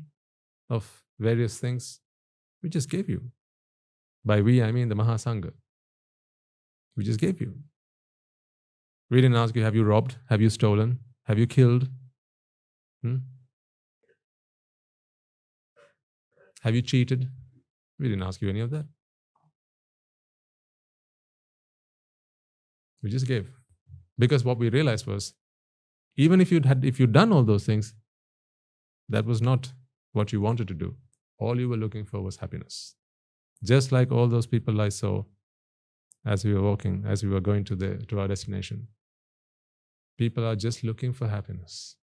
of various things. We just gave you. By we, I mean the Mahá Sangha. We just gave you. We didn't ask you, have you robbed? Have you stolen? Have you killed? Have you cheated? We didn't ask you any of that. We just gave. Because what we realized was, even if you'd done all those things, that was not what you wanted to do. All you were looking for was happiness. Just like all those people I saw as we were walking, as we were going to our destination. People are just looking for happiness.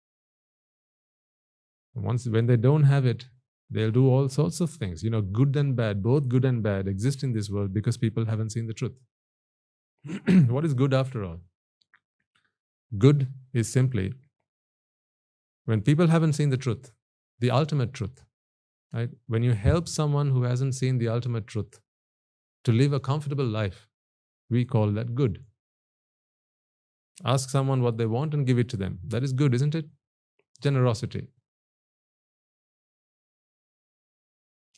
When they don't have it, they'll do all sorts of things. Good and bad, both good and bad exist in this world because people haven't seen the truth. What is good after all? Good is simply when people haven't seen the truth, the ultimate truth. Right? When you help someone who hasn't seen the ultimate truth to live a comfortable life, we call that good. Ask someone what they want and give it to them. That is good, isn't it? Generosity.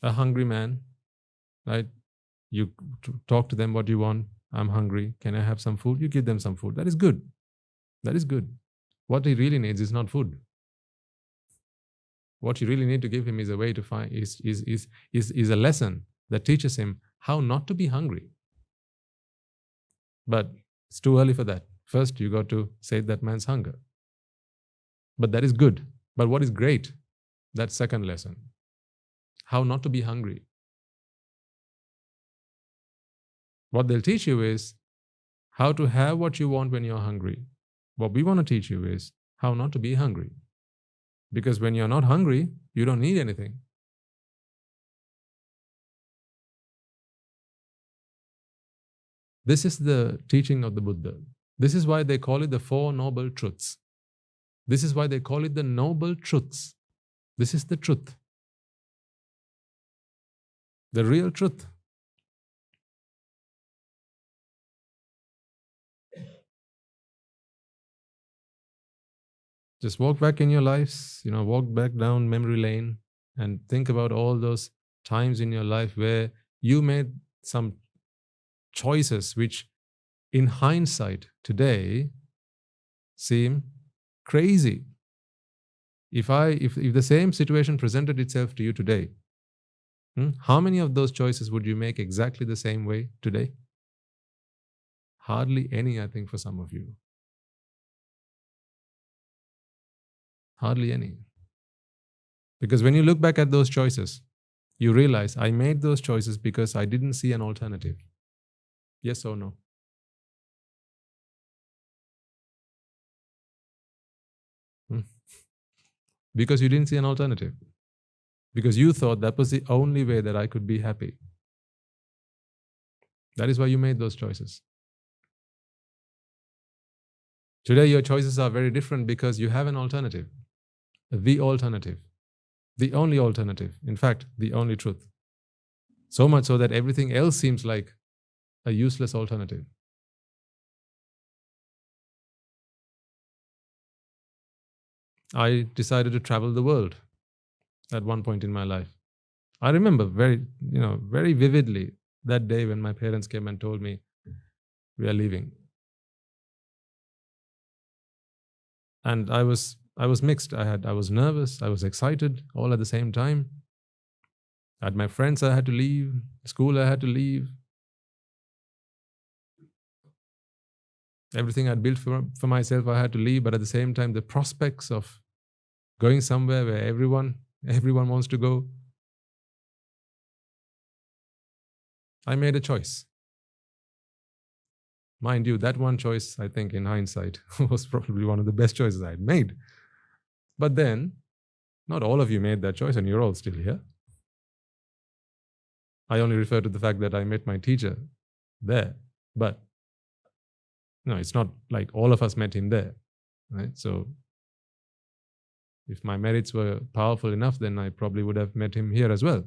A hungry man, right? You talk to them what you want. I'm hungry. Can I have some food? You give them some food. That is good. That is good. What he really needs is not food. What you really need to give him is a way to find is a lesson that teaches him how not to be hungry. But it's too early for that. First, you got to sate that man's hunger. But that is good. But what is great? That second lesson. How not to be hungry. What they'll teach you is how to have what you want when you're hungry. What we want to teach you is how not to be hungry. Because when you're not hungry, you don't need anything. This is the teaching of the Buddha. This is why they call it the Four Noble Truths. This is why they call it the Noble Truths. This is the truth. The real truth. Just walk back in your lives, walk back down memory lane and think about all those times in your life where you made some choices which in hindsight today seem crazy. If the same situation presented itself to you today, how many of those choices would you make exactly the same way today? Hardly any, I think, for some of you. Hardly any. Because when you look back at those choices, you realize I made those choices because I didn't see an alternative. Yes or no? Because you didn't see an alternative. Because you thought that was the only way that I could be happy. That is why you made those choices. Today your choices are very different because you have an alternative. The alternative. The only alternative. In fact, the only truth. So much so that everything else seems like a useless alternative. I decided to travel the world at one point in my life. I remember very vividly that day when my parents came and told me, we are leaving. And I was mixed. I was nervous, I was excited, all at the same time. I had my friends I had to leave, school I had to leave. Everything I'd built for myself I had to leave, but at the same time, the prospects of going somewhere where everyone wants to go, I made a choice. Mind you, that one choice, I think in hindsight, was probably one of the best choices I had made. But then, not all of you made that choice and you're all still here. I only refer to the fact that I met my teacher there. But no, it's not like all of us met him there, right? So if my merits were powerful enough, then I probably would have met him here as well.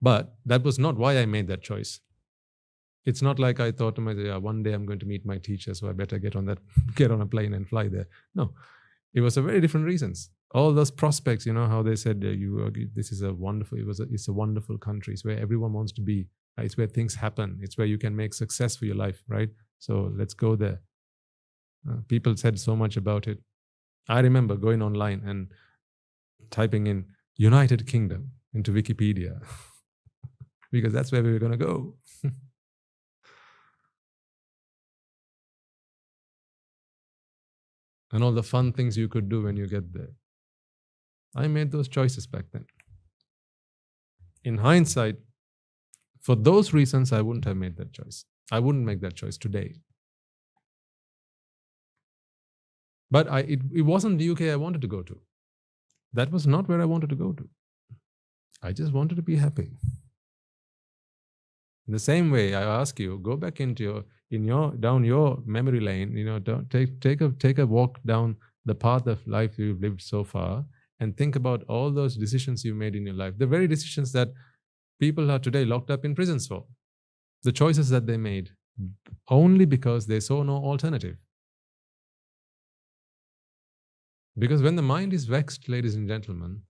But that was not why I made that choice. It's not like I thought to myself, yeah, one day I'm going to meet my teacher, so I better get on a plane and fly there. No, it was for very different reasons. All those prospects, how they said, this is it's a wonderful country. It's where everyone wants to be. It's where things happen. It's where you can make success for your life, right? So let's go there. People said so much about it. I remember going online and typing in United Kingdom into Wikipedia because that's where we were going to go. And all the fun things you could do when you get there. I made those choices back then. In hindsight, for those reasons, I wouldn't have made that choice. I wouldn't make that choice today. But it wasn't the UK I wanted to go to. That was not where I wanted to go to. I just wanted to be happy. In the same way, I ask you, go back down your memory lane. Take a walk down the path of life you've lived so far, and think about all those decisions you made in your life. The very decisions that people are today locked up in prisons for. The choices that they made only because they saw no alternative. Because when the mind is vexed, ladies and gentlemen,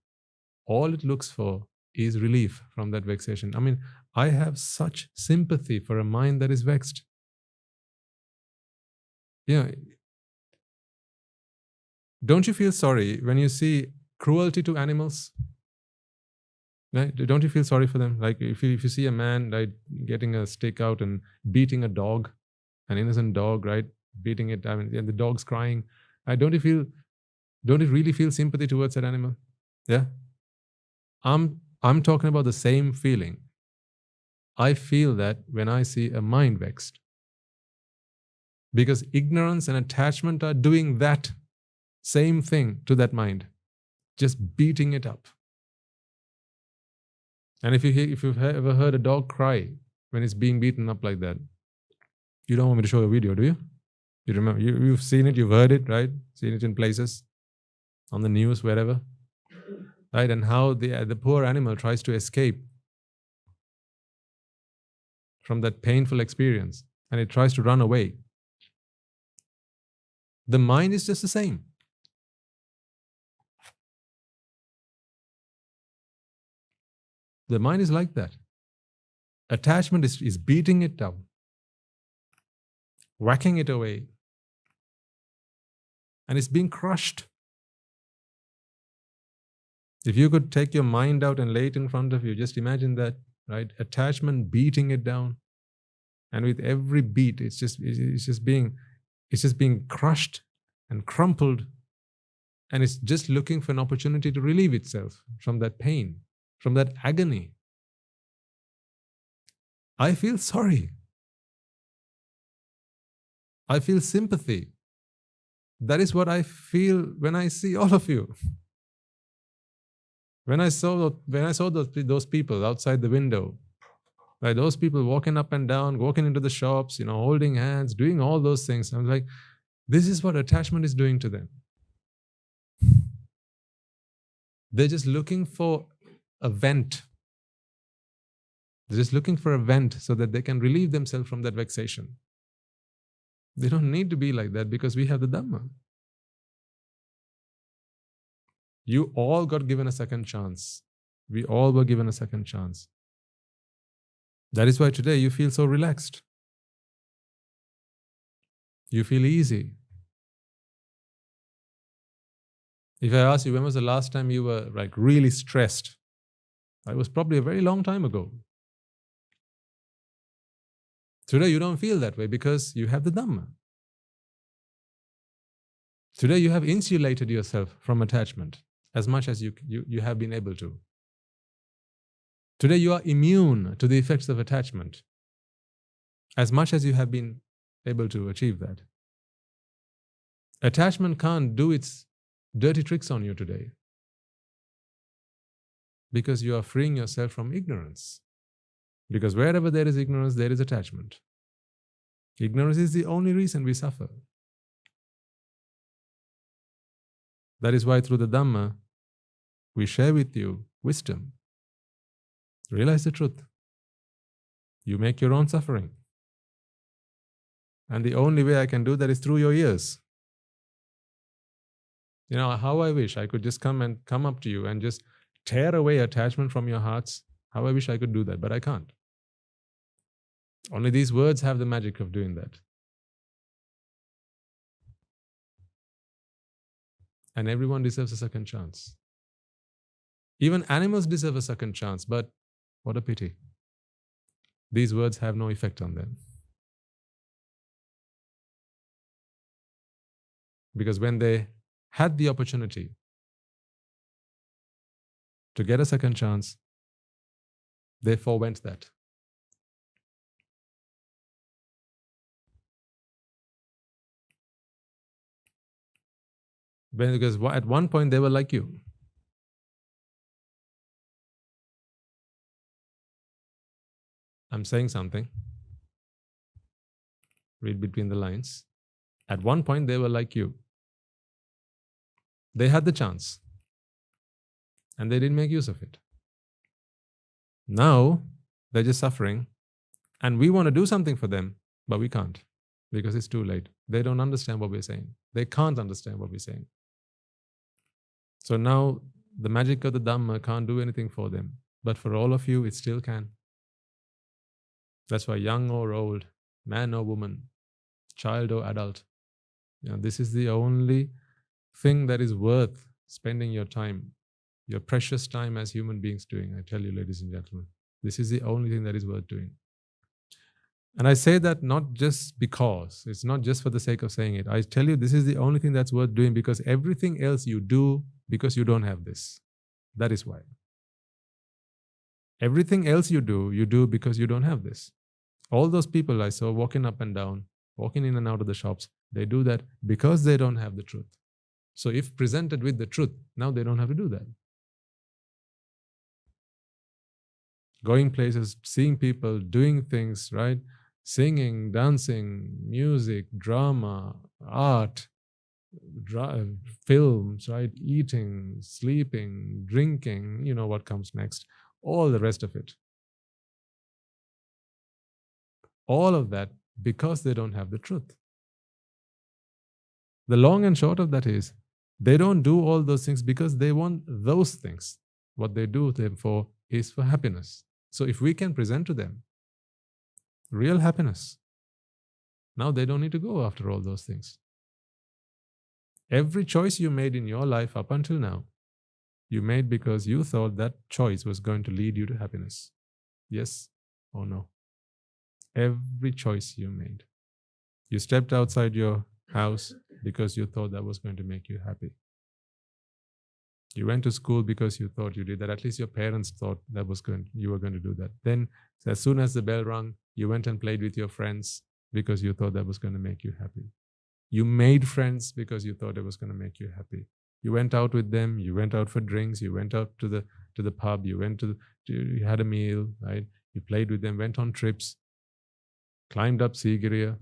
all it looks for is relief from that vexation. I mean, I have such sympathy for a mind that is vexed. Don't you feel sorry when you see cruelty to animals? Right? Don't you feel sorry for them? Like if you see a man, right, getting a stick out and beating a dog, an innocent dog, right, beating it, and the dog's crying, don't you really feel sympathy towards that animal? Yeah. I'm talking about the same feeling. I feel that when I see a mind vexed. Because ignorance and attachment are doing that same thing to that mind, just beating it up. And if you've ever heard a dog cry when it's being beaten up like that, you don't want me to show a video, do you? You remember, you've seen it, you've heard it, right? Seen it in places, on the news, wherever, right? And how the poor animal tries to escape from that painful experience, and it tries to run away. The mind is just the same. The mind is like that. Attachment is beating it down, whacking it away, and it's being crushed. If you could take your mind out and lay it in front of you, just imagine that, right? Attachment beating it down, and with every beat, it's just being crushed and crumpled, and it's just looking for an opportunity to relieve itself from that pain, from that agony. I feel sorry. I feel sympathy. That is what I feel when I see all of you. When I saw those people outside the window, right, those people walking up and down, walking into the shops, holding hands, doing all those things, I'm like, this is what attachment is doing to them. They're just looking for a vent They're just looking for a vent so that they can relieve themselves from that vexation. They don't need to be like that because we have the Dhamma. You all got given a second chance. We all were given a second chance. That is why today you feel so relaxed. You feel easy. If I ask you, when was the last time you were like really stressed? It was probably a very long time ago. Today you don't feel that way because you have the Dhamma. Today you have insulated yourself from attachment as much as you have been able to. Today you are immune to the effects of attachment as much as you have been able to achieve that. Attachment can't do its dirty tricks on you today because you are freeing yourself from ignorance. Because wherever there is ignorance, there is attachment. Ignorance is the only reason we suffer. That is why through the Dhamma, we share with you wisdom. Realize the truth. You make your own suffering. And the only way I can do that is through your ears. You know, how I wish I could just come up to you and just tear away attachment from your hearts. How I wish I could do that, but I can't. Only these words have the magic of doing that. And everyone deserves a second chance. Even animals deserve a second chance, but what a pity. These words have no effect on them. Because when they had the opportunity to get a second chance, they forwent that. Because at one point they were like you. I'm saying something. Read between the lines. At one point they were like you. They had the chance. And they didn't make use of it. Now they're just suffering. And we want to do something for them, but we can't. Because it's too late. They don't understand what we're saying. They can't understand what we're saying. So now the magic of the Dhamma can't do anything for them. But for all of you, it still can. That's why young or old, man or woman, child or adult, this is the only thing that is worth spending your time, your precious time as human beings doing. I tell you, ladies and gentlemen, this is the only thing that is worth doing. And I say that not just because, it's not just for the sake of saying it. I tell you, this is the only thing that's worth doing because everything else you do because you don't have this. That is why. Everything else you do because you don't have this. All those people I saw walking up and down, walking in and out of the shops, they do that because they don't have the truth. So if presented with the truth, now they don't have to do that. Going places, seeing people, doing things, right? Singing, dancing, music, drama, art, films, right? Eating, sleeping, drinking, you know what comes next. All the rest of it. All of that because they don't have the truth. The long and short of that is, they don't do all those things because they want those things. What they do them for is for happiness. So if we can present to them real happiness, now they don't need to go after all those things. Every choice you made in your life up until now, you made because you thought that choice was going to lead you to happiness. Yes or no? Every choice you made. You stepped outside your house because you thought that was going to make you happy. You went to school because you thought you did that. At least your parents thought that you were going to do that. Then, as soon as the bell rang, you went and played with your friends because you thought that was going to make you happy. You made friends because you thought it was going to make you happy. You went out with them. You went out for drinks. You went out to the pub. You went you had a meal, right? You played with them. Went on trips. Climbed up Sigiriya.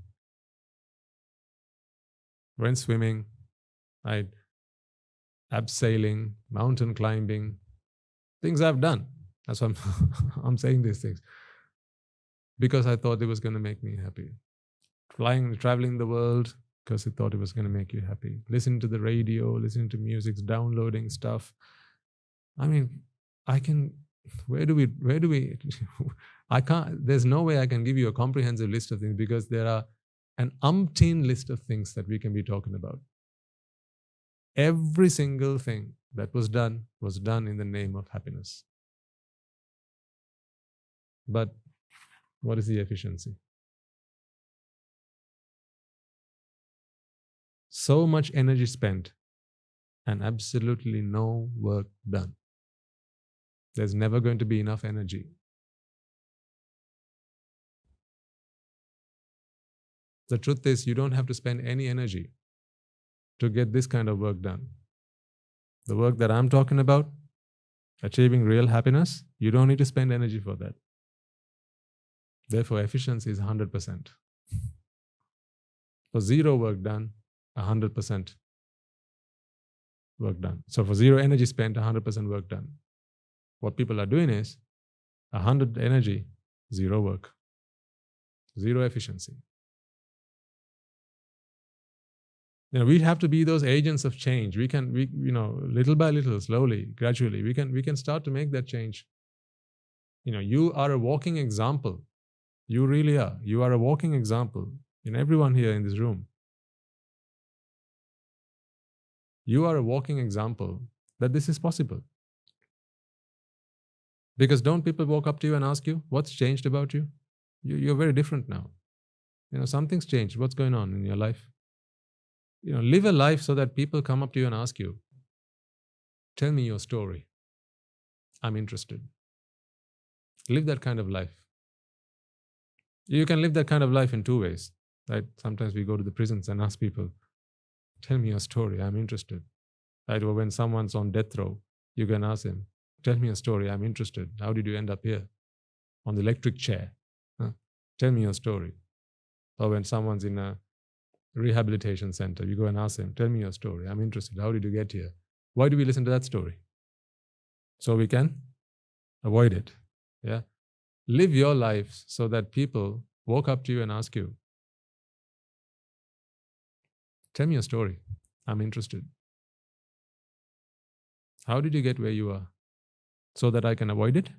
Went swimming. Right? Abseiling, mountain climbing, things I've done. That's why I'm saying these things. because I thought it was going to make me happy. Traveling the world because I thought it was going to make you happy. Listening to the radio, listening to music, downloading stuff. I mean, where do we, I can't, there's no way I can give you a comprehensive list of things because there are an umpteen list of things that we can be talking about. Every single thing that was done in the name of happiness. But what is the efficiency? So much energy spent and absolutely no work done. There's never going to be enough energy. The truth is, you don't have to spend any energy to get this kind of work done. The work that I'm talking about, achieving real happiness, you don't need to spend energy for that. Therefore, efficiency is 100%. For zero work done, 100% work done. So for zero energy spent, 100% work done. What people are doing is 100 energy, zero work, zero efficiency. We have to be those agents of change. We little by little, slowly, gradually, we can start to make that change. You are a walking example. You really are. You are a walking example in everyone here in this room. You are a walking example that this is possible. Because don't people walk up to you and ask you, what's changed about you? You're very different now. Something's changed. What's going on in your life? Live a life so that people come up to you and ask you, tell me your story. I'm interested. Live that kind of life. You can live that kind of life in two ways. Right? Sometimes we go to the prisons and ask people, tell me your story. I'm interested. Right? Or when someone's on death row, you can ask him, tell me your story. I'm interested. How did you end up here? On the electric chair. Huh? Tell me your story. Or when someone's in a rehabilitation center, you go and ask them, tell me your story. I'm interested. How did you get here? Why do we listen to that story? So we can avoid it. Yeah. Live your life so that people walk up to you and ask you, tell me your story. I'm interested. How did you get where you are? So that I can avoid it?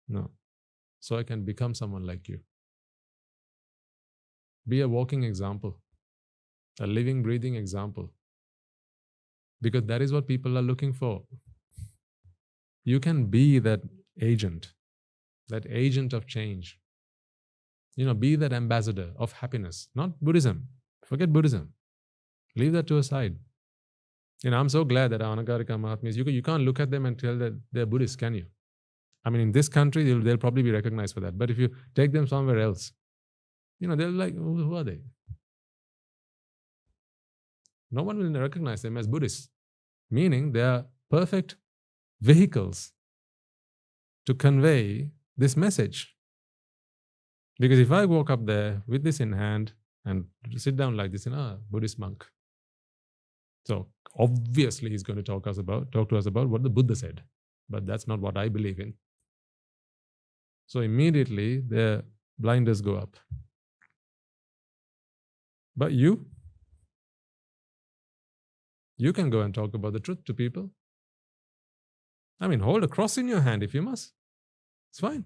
No. So I can become someone like you. Be a walking example, a living, breathing example. Because that is what people are looking for. You can be that agent of change. Be that ambassador of happiness, not Buddhism. Forget Buddhism. Leave that to a side. I'm so glad that our Anagarika Mahatmas, you can't look at them and tell that they're Buddhists, can you? I mean, in this country, they'll probably be recognized for that. But if you take them somewhere else, they'll be like, who are they? No one will recognize them as Buddhists. Meaning they are perfect vehicles to convey this message. Because if I walk up there with this in hand and sit down like this, Buddhist monk. So obviously he's going to talk to us about what the Buddha said. But that's not what I believe in. So immediately their blinders go up. But you can go and talk about the truth to people. I mean, hold a cross in your hand if you must. It's fine.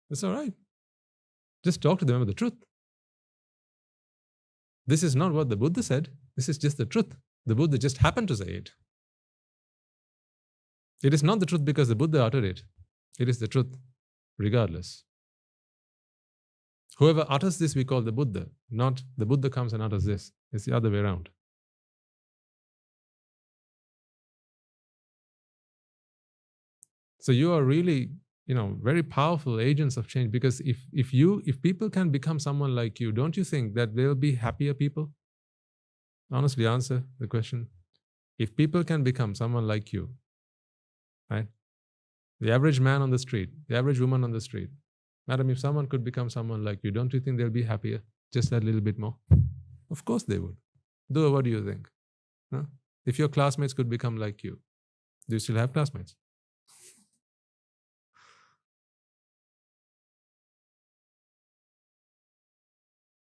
It's all right. Just talk to them about the truth. This is not what the Buddha said. This is just the truth. The Buddha just happened to say it. It is not the truth because the Buddha uttered it. It is the truth regardless. Whoever utters this we call the Buddha, not the Buddha comes and utters this. It's the other way around. So you are really, very powerful agents of change, because if people can become someone like you, don't you think that they'll be happier people? Honestly, answer the question. If people can become someone like you, right? The average man on the street, the average woman on the street, madam, if someone could become someone like you, don't you think they'll be happier? Just that little bit more? Of course they would. Though, what do you think? Huh? If your classmates could become like you, do you still have classmates?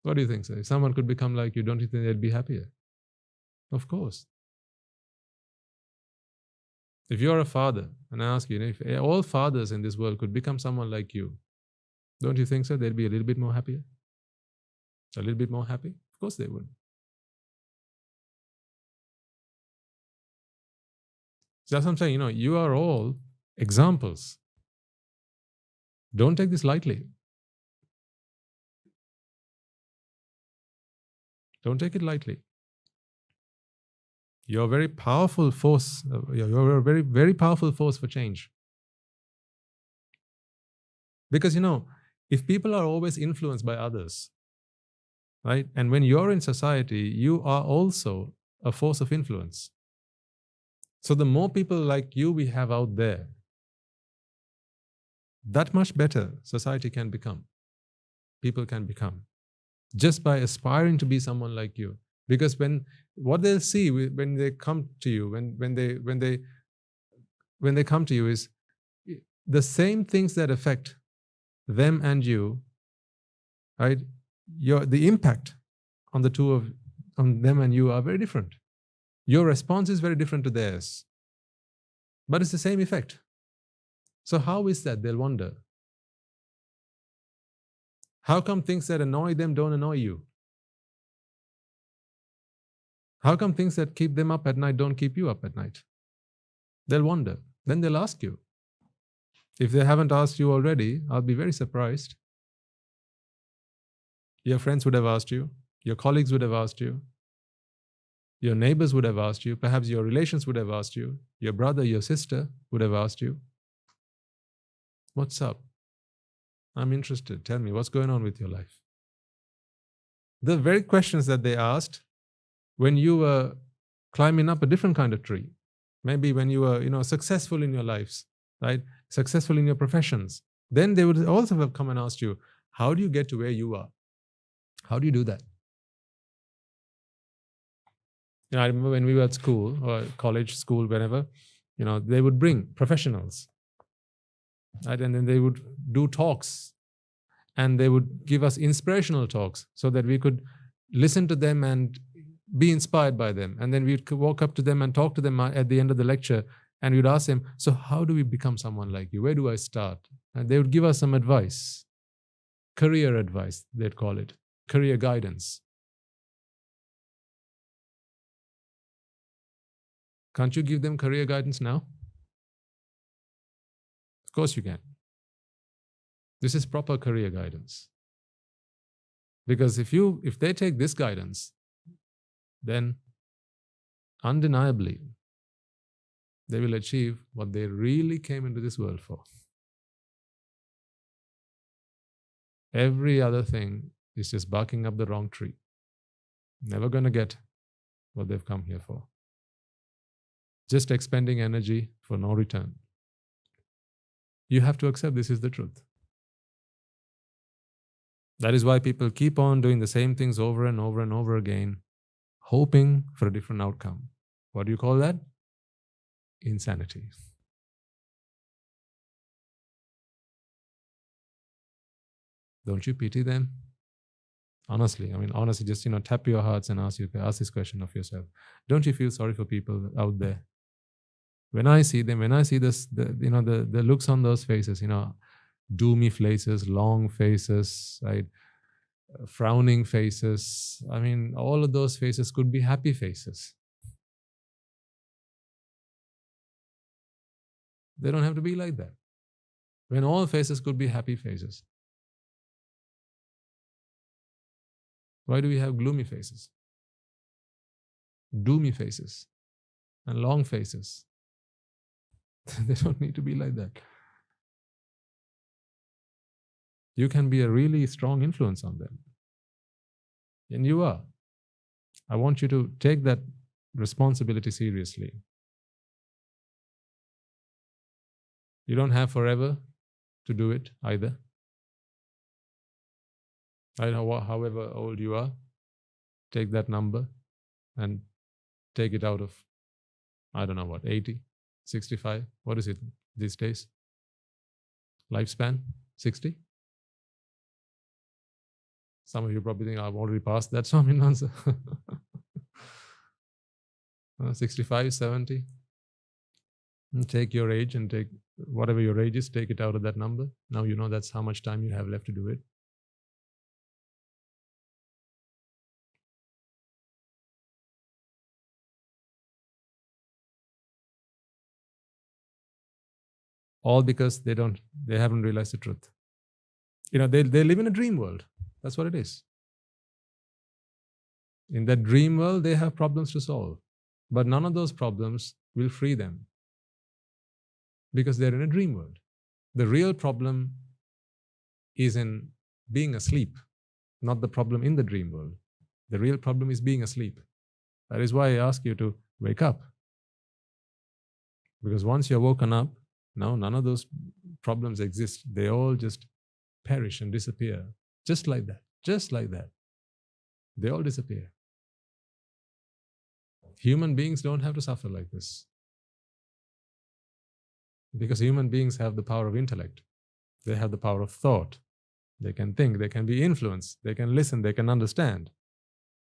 What do you think, sir? If someone could become like you, don't you think they'd be happier? Of course. If you're a father, and I ask you, if all fathers in this world could become someone like you, don't you think so? They'd be a little bit more happier? A little bit more happy? Of course they would. So that's what I'm saying. You are all examples. Don't take this lightly. Don't take it lightly. You're a very powerful force. You're a very, very powerful force for change. Because, if people are always influenced by others, right? And when you're in society, you are also a force of influence. So the more people like you we have out there, that much better society can become. People can become. Just by aspiring to be someone like you. Because what they'll see when they come to you, when they come to you is the same things that affect them and you, right? The impact on on them and you are very different. Your response is very different to theirs. But it's the same effect. So how is that? They'll wonder. How come things that annoy them don't annoy you? How come things that keep them up at night don't keep you up at night? They'll wonder. Then they'll ask you. If they haven't asked you already, I'll be very surprised. Your friends would have asked you. Your colleagues would have asked you. Your neighbors would have asked you. Perhaps your relations would have asked you. Your brother, your sister would have asked you. What's up? I'm interested. Tell me, what's going on with your life? The very questions that they asked when you were climbing up a different kind of tree. Maybe when you were, successful in your lives, right? Successful in your professions. Then they would also have come and asked you, how do you get to where you are? How do you do that? I remember when we were at school or college, school, whenever, they would bring professionals, right? And then they would do talks and they would give us inspirational talks so that we could listen to them and be inspired by them. And then we'd walk up to them and talk to them at the end of the lecture. And we'd ask them, so how do we become someone like you? Where do I start? And they would give us some advice, career advice, they'd call it, career guidance. Can't you give them career guidance now? Of course you can. This is proper career guidance. Because if they take this guidance, then undeniably they will achieve what they really came into this world for. Every other thing is just barking up the wrong tree. Never going to get what they've come here for. Just expending energy for no return. You have to accept this is the truth. That is why people keep on doing the same things over and over and over again, hoping for a different outcome. What do you call that? Insanity. Don't you pity them? Honestly, just tap your hearts and ask this question of yourself. Don't you feel sorry for people out there? When I see them, when I see this, the looks on those faces, doomy faces, long faces, right? Frowning faces. All of those faces could be happy faces. They don't have to be like that. When all faces could be happy faces. Why do we have gloomy faces? Doomy faces and long faces. They don't need to be like that. You can be a really strong influence on them. And you are. I want you to take that responsibility seriously. You don't have forever to do it either. However old you are, take that number and take it out of, 80, 65, what is it these days? Lifespan, 60? Some of you probably think I've already passed that Swaminathan. 65, 70. Take your age and take whatever your age is, take it out of that number. Now you know that's how much time you have left to do it. All because they haven't realized the truth. They live in a dream world. That's what it is. In that dream world, they have problems to solve. But none of those problems will free them because they're in a dream world. The real problem is in being asleep, not the problem in the dream world. The real problem is being asleep. That is why I ask you to wake up. Because once you're woken up, now none of those problems exist. They all just perish and disappear. Just like that. Just like that. They all disappear. Human beings don't have to suffer like this. Because human beings have the power of intellect. They have the power of thought. They can think, they can be influenced, they can listen, they can understand.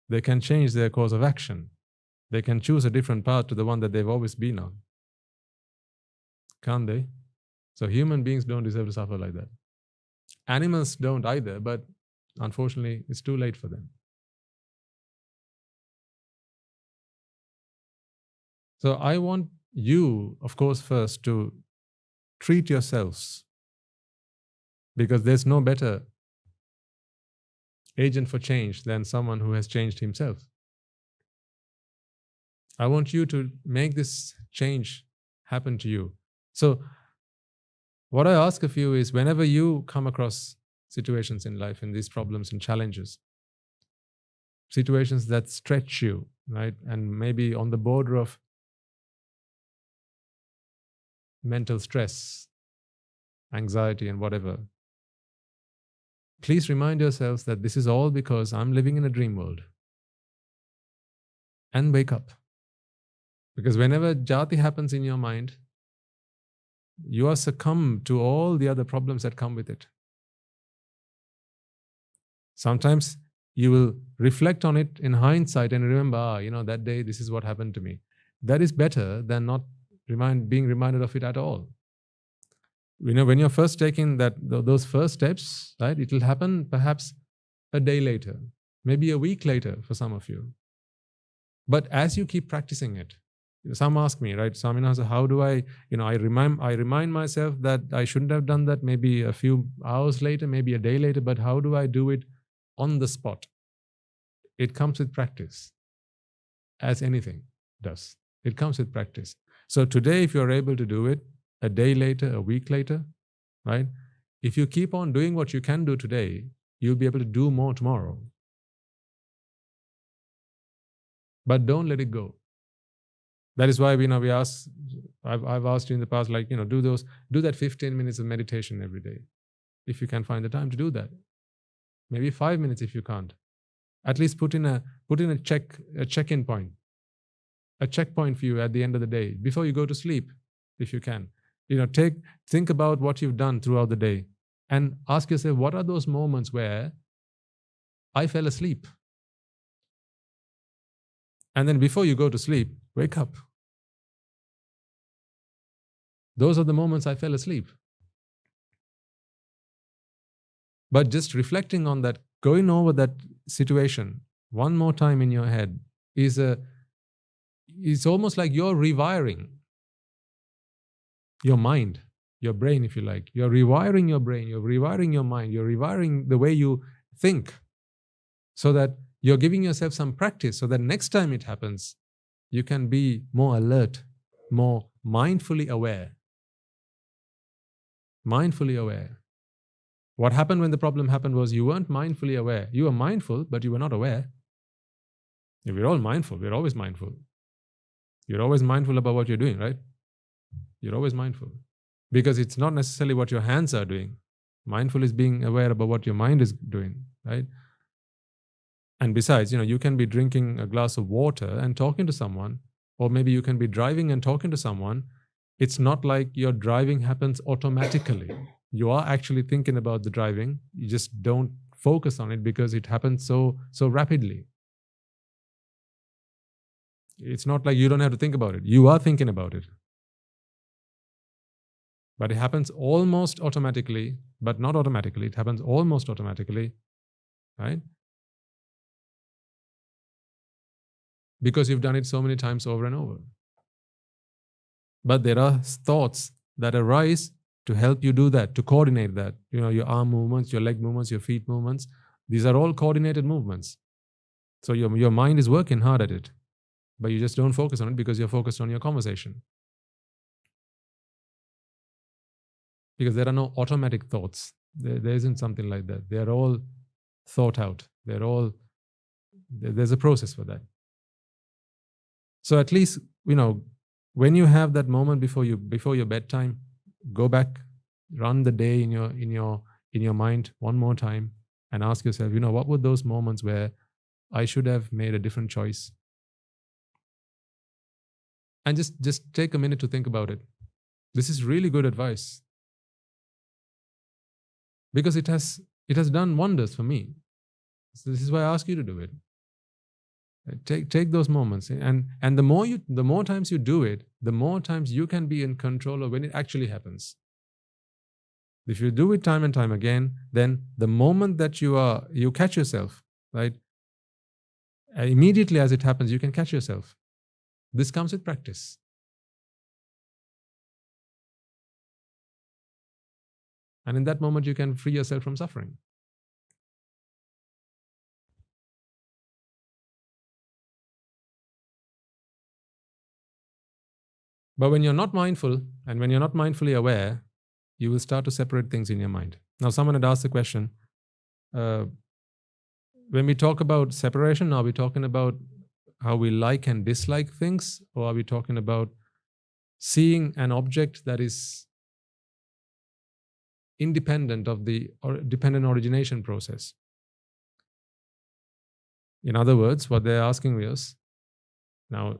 They can change their course of action. They can choose a different path to the one that they've always been on. Can't they? So human beings don't deserve to suffer like that. Animals don't either, but unfortunately, it's too late for them. So I want you, of course, first to treat yourselves, because there's no better agent for change than someone who has changed himself. I want you to make this change happen to you. So what I ask of you is, whenever you come across situations in life and these problems and challenges, situations that stretch you, right, and maybe on the border of mental stress, anxiety and whatever, please remind yourselves that this is all because I'm living in a dream world. And wake up. Because whenever jati happens in your mind, you are succumb to all the other problems that come with it. Sometimes you will reflect on it in hindsight and remember, that day this is what happened to me. That is better than not being reminded of it at all. When you're first taking those first steps, right, it will happen perhaps a day later, maybe a week later for some of you. But as you keep practicing it, some ask me, right, Swaminathan, how do I remind myself that I shouldn't have done that maybe a few hours later, maybe a day later, but how do I do it on the spot? It comes with practice, as anything does. It comes with practice. So today, if you're able to do it, a day later, a week later, right? If you keep on doing what you can do today, you'll be able to do more tomorrow. But don't let it go. That is why I've asked you in the past, do that 15 minutes of meditation every day. If you can find the time to do that. Maybe 5 minutes if you can't. At least put in a check-in point. A checkpoint for you at the end of the day, before you go to sleep, if you can. Think about what you've done throughout the day and ask yourself, what are those moments where I fell asleep? And then before you go to sleep, wake up. Those are the moments I fell asleep. But just reflecting on that, going over that situation one more time in your head it's almost like you're rewiring your mind, your brain, if you like. You're rewiring your brain, you're rewiring your mind, you're rewiring the way you think, so that you're giving yourself some practice, so that next time it happens, you can be more alert, more mindfully aware. Mindfully aware. What happened when the problem happened was you weren't mindfully aware. You were mindful, but you were not aware. If we're all mindful, we're always mindful. You're always mindful about what you're doing, right? You're always mindful. Because it's not necessarily what your hands are doing. Mindful is being aware about what your mind is doing, right? And besides, you can be drinking a glass of water and talking to someone, or maybe you can be driving and talking to someone. It's not like your driving happens automatically. You are actually thinking about the driving. You just don't focus on it because it happens so rapidly. It's not like you don't have to think about it. You are thinking about it. But it happens almost automatically, but not automatically. It happens almost automatically, right? Because you've done it so many times over and over. But there are thoughts that arise to help you do that, to coordinate that. Your arm movements, your leg movements, your feet movements. These are all coordinated movements. So your mind is working hard at it, but you just don't focus on it because you're focused on your conversation. Because there are no automatic thoughts. There isn't something like that. They're all thought out. There's a process for that. So at least, when you have that moment before your bedtime, go back, run the day in your mind one more time and ask yourself, what were those moments where I should have made a different choice? And just take a minute to think about it. This is really good advice. Because it has done wonders for me. So this is why I ask you to do it. Take those moments, and the more times you do it, the more times you can be in control of when it actually happens. If you do it time and time again, then the moment that you catch yourself, right? Immediately as it happens, you can catch yourself. This comes with practice. And in that moment, you can free yourself from suffering. But when you're not mindful and when you're not mindfully aware, you will start to separate things in your mind. Now, someone had asked the question, when we talk about separation, are we talking about how we like and dislike things? Or are we talking about seeing an object that is independent of the dependent origination process? In other words, what they're asking was, now,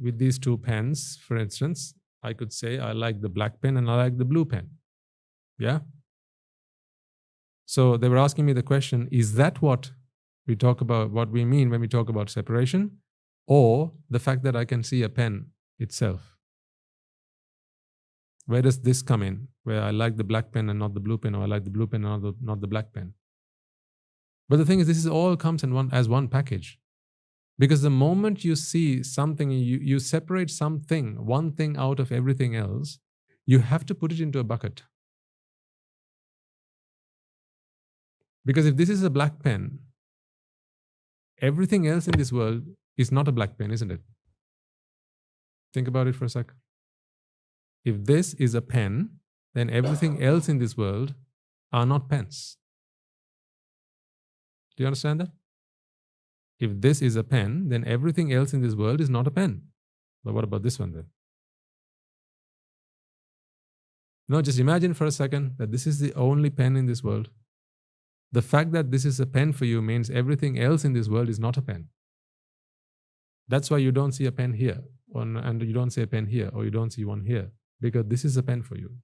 with these two pens, for instance, I could say I like the black pen and I like the blue pen. Yeah? So they were asking me the question, is that what we talk about, what we mean when we talk about separation, or the fact that I can see a pen itself? Where does this come in? Where I like the black pen and not the blue pen, or I like the blue pen and not the black pen? But the thing is, this is all comes in as one package. Because the moment you see something, you separate something, one thing out of everything else, you have to put it into a bucket. Because if this is a black pen, everything else in this world is not a black pen, isn't it? Think about it for a sec. If this is a pen, then everything else in this world are not pens. Do you understand that? If this is a pen, then everything else in this world is not a pen. But what about this one then? No, just imagine for a second that this is the only pen in this world. The fact that this is a pen for you means everything else in this world is not a pen. That's why you don't see a pen here, and you don't see a pen here, or you don't see one here, because this is a pen for you.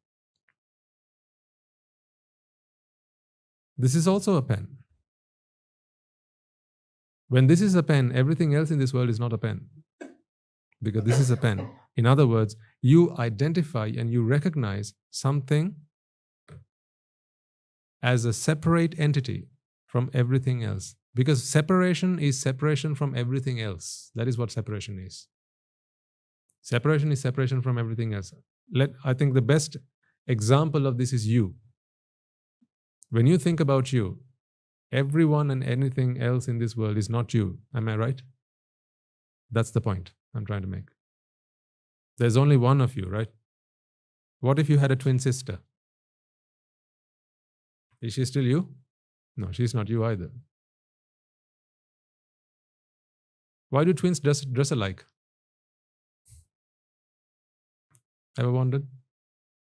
This is also a pen. When this is a pen, everything else in this world is not a pen, because this is a pen. In other words, you identify and you recognize something as a separate entity from everything else. Because separation is separation from everything else. That is what separation is. Separation is separation from everything else. I think the best example of this is you. When you think about you, everyone and anything else in this world is not you. Am I right? That's the point I'm trying to make. There's only one of you, right? What if you had a twin sister? Is she still you? No, she's not you either. Why do twins dress alike? Ever wondered?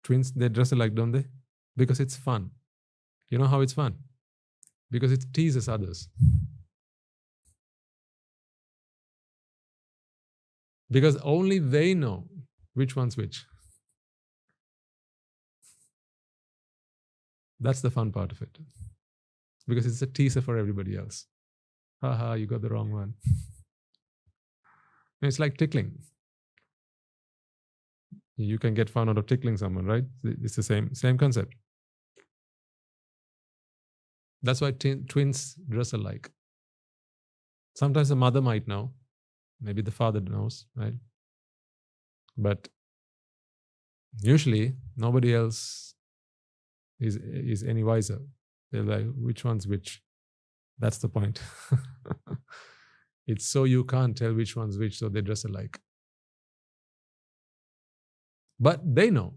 Twins, they dress alike, don't they? Because it's fun. You know how it's fun? Because it teases others. Because only they know which one's which. That's the fun part of it. because it's a teaser for everybody else. Haha, you got the wrong one. It's like tickling. You can get fun out of tickling someone, right? It's the same concept. That's why twins dress alike. Sometimes the mother might know, maybe the father knows, right? But usually nobody else is any wiser. They're like, which one's which? That's the point. It's so you can't tell which one's which, so they dress alike. But they know.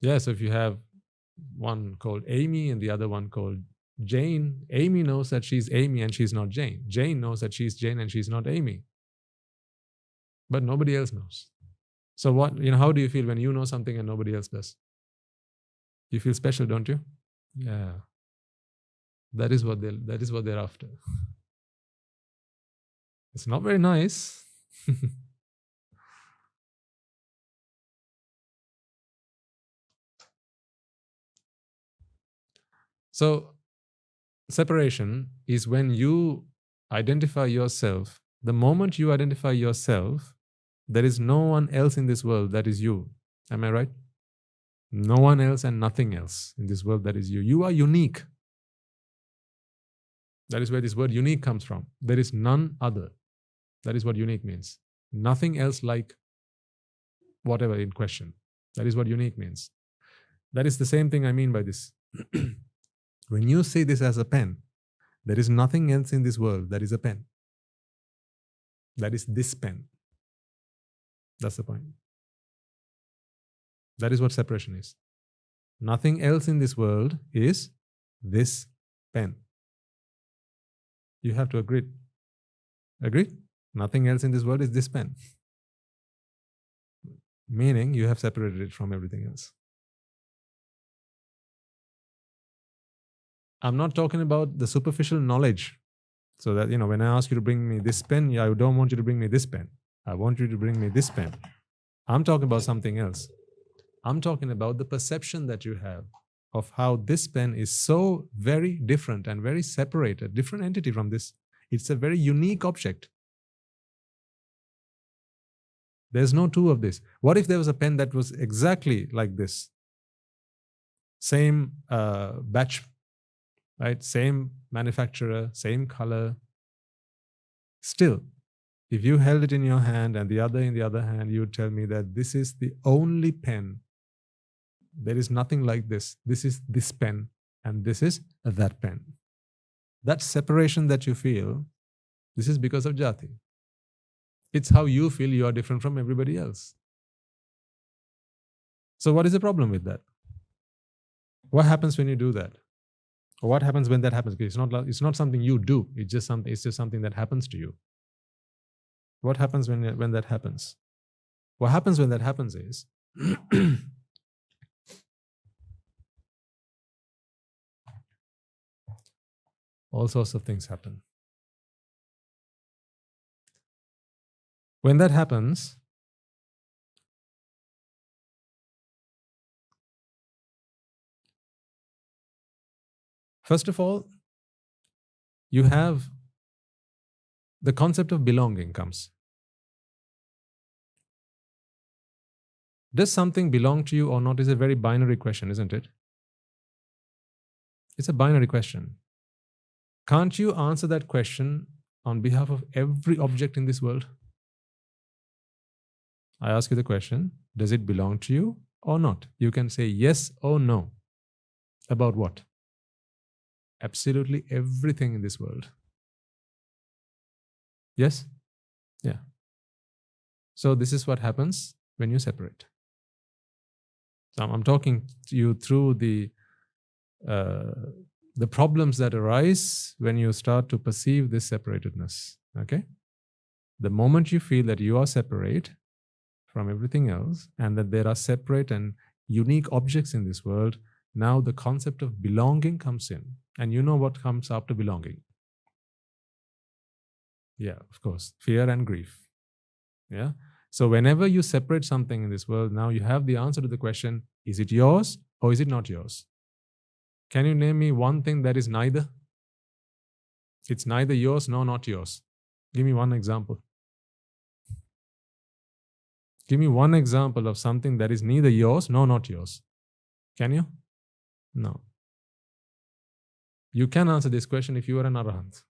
Yeah, so if you have one called Amy and the other one called Jane, Amy knows that she's Amy and she's not Jane. Jane knows that she's Jane and she's not Amy. But nobody else knows. So what, how do you feel when you know something and nobody else does? You feel special, don't you? Yeah. That is what they're after. It's not very nice. So separation is when you identify yourself. The moment you identify yourself, there is no one else in this world that is you. Am I right? No one else and nothing else in this world that is you. You are unique. That is where this word unique comes from. There is none other. That is what unique means. Nothing else like whatever in question. That is what unique means. That is the same thing I mean by this. When you see this as a pen, there is nothing else in this world that is a pen. That is this pen. That's the point. That is what separation is. Nothing else in this world is this pen. You have to agree. Agree? Nothing else in this world is this pen. Meaning you have separated it from everything else. I'm not talking about the superficial knowledge. So that, when I ask you to bring me this pen, I don't want you to bring me this pen. I want you to bring me this pen. I'm talking about something else. I'm talking about the perception that you have of how this pen is so very different and very separated, different entity from this. It's a very unique object. There's no two of this. What if there was a pen that was exactly like this? Same batch, right? Same manufacturer, same color. Still, if you held it in your hand and the other in the other hand, you would tell me that this is the only pen. There is nothing like this. This is this pen and this is that pen. That separation that you feel, this is because of jati. It's how you feel you are different from everybody else. So what is the problem with that? What happens when you do that? Or what happens when that happens? Because it's not something you do. It's just something that happens to you. What happens when that happens? What happens when that happens is all sorts of things happen. When that happens, first of all, you have the concept of belonging comes. Does something belong to you or not is a very binary question, isn't it? It's a binary question. Can't you answer that question on behalf of every object in this world? I ask you the question, does it belong to you or not? You can say yes or no. About what? Absolutely everything in this world. Yes? Yeah. So this is what happens when you separate. So I'm talking to you through the problems that arise when you start to perceive this separatedness. Okay? The moment you feel that you are separate from everything else and that there are separate and unique objects in this world, now the concept of belonging comes in. And you know what comes after belonging? Yeah, of course, fear and grief. Yeah. So whenever you separate something in this world, now you have the answer to the question, is it yours or is it not yours? Can you name me one thing that is neither? It's neither yours nor not yours. Give me one example. Give me one example of something that is neither yours nor not yours. Can you? No. You can answer this question if you are an Arahant.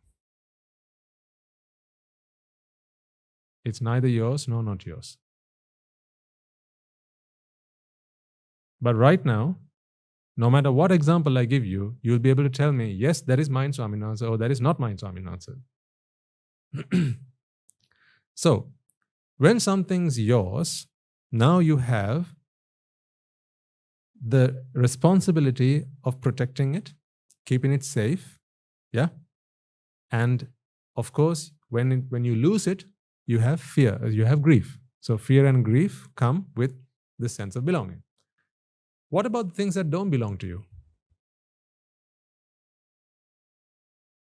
It's neither yours nor not yours. But right now, no matter what example I give you, you'll be able to tell me, yes, that is mine, Swaminathan, or that is not mine, Swaminathan. So, when something's yours, now you have the responsibility of protecting it, keeping it safe, yeah? And of course, when you lose it, you have fear, you have grief. So fear and grief come with this sense of belonging. What about things that don't belong to you?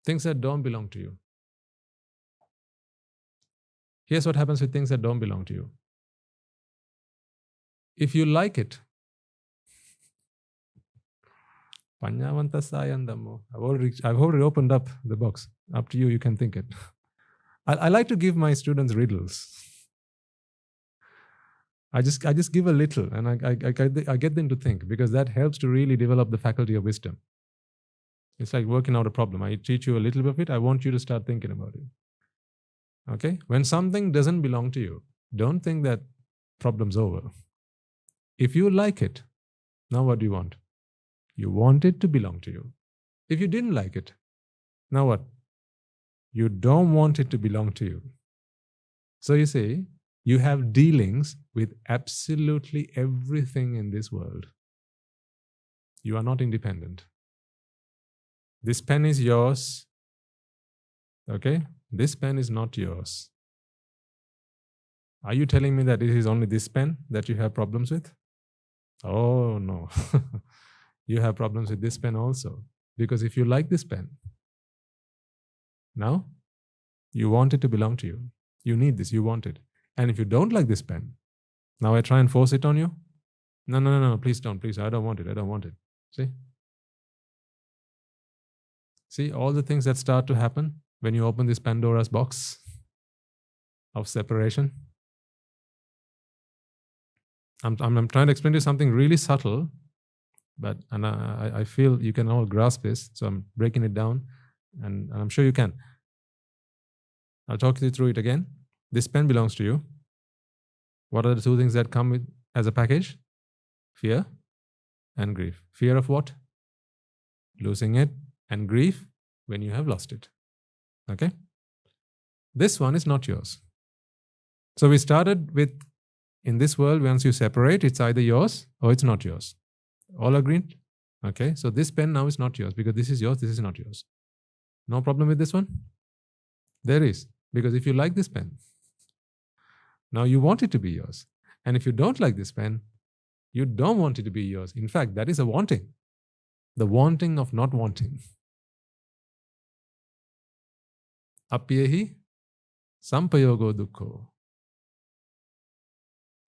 Things that don't belong to you. Here's what happens with things that don't belong to you. If you like it, I've already opened up the box. Up to you, you can think it. I like to give my students riddles. I just give a little and I get them to think, because that helps to really develop the faculty of wisdom. It's like working out a problem. I teach you a little bit of it. I want you to start thinking about it. Okay? When something doesn't belong to you, don't think that problem's over. If you like it, now what do you want? You want it to belong to you. If you didn't like it, now what? You don't want it to belong to you. So you see, you have dealings with absolutely everything in this world. You are not independent. This pen is yours. Okay? This pen is not yours. Are you telling me that it is only this pen that you have problems with? Oh, no. You have problems with this pen also. Because if you like this pen, now you want it to belong to you. You need this, you want it. And if you don't like this pen, now I try and force it on you. No, please don't, please. I don't want it. See? See all the things that start to happen when you open this Pandora's box of separation. I'm trying to explain to you something really subtle, but I feel you can all grasp this, so I'm breaking it down, and I'm sure you can. I'll talk you through it again. This pen belongs to you. What are the two things that come with as a package? Fear and grief. Fear of what? Losing it, and grief when you have lost it. Okay? This one is not yours. So we started with, in this world, once you separate, it's either yours or it's not yours. All agreed? Okay, so this pen now is not yours, because this is yours, this is not yours. No problem with this one? There is. Because if you like this pen, now you want it to be yours. And if you don't like this pen, you don't want it to be yours. In fact, that is a wanting. The wanting of not wanting. Apyehi sampayogo dukkho.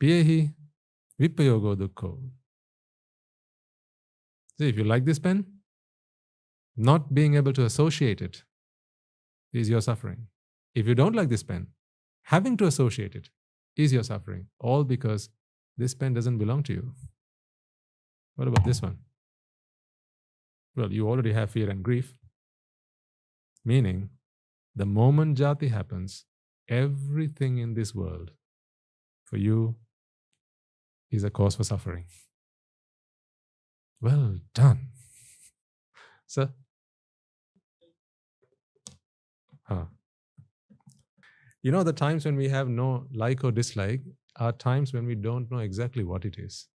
Pyehi vipayogo dukkho. See, if you like this pen, not being able to associate it is your suffering. If you don't like this pen, having to associate it is your suffering. All because this pen doesn't belong to you. What about this one? Well, you already have fear and grief. Meaning, the moment jati happens, everything in this world for you is a cause for suffering. Well done. Sir? You know, the times when we have no like or dislike are times when we don't know exactly what it is.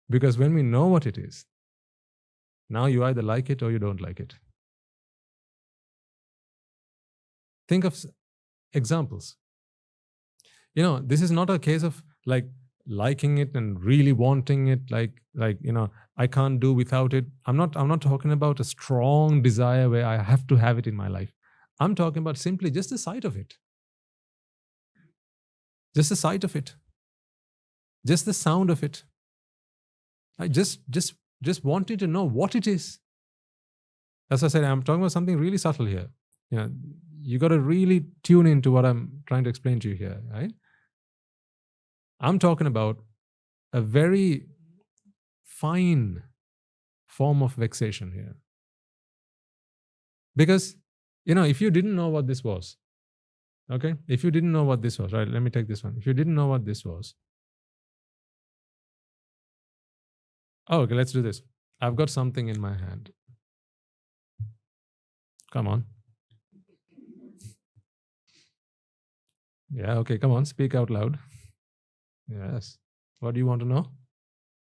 Because when we know what it is, now you either like it or you don't like it. Think of examples. You know, this is not a case of like liking it and really wanting it, like you know, I can't do without it. I'm not talking about a strong desire where I have to have it in my life. I'm talking about simply just the sight of it. Just the sight of it. Just the sound of it. Just just wanting to know what it is. As I said, I'm talking about something really subtle here. You got to really tune into what I'm trying to explain to you here, right? I'm talking about a very fine form of vexation here. Because, if you didn't know what this was, okay? If you didn't know what this was, right? Let me take this one. If you didn't know what this was. Oh, okay, let's do this. I've got something in my hand. Come on. Yeah, okay, come on, speak out loud. Yes. What do you want to know?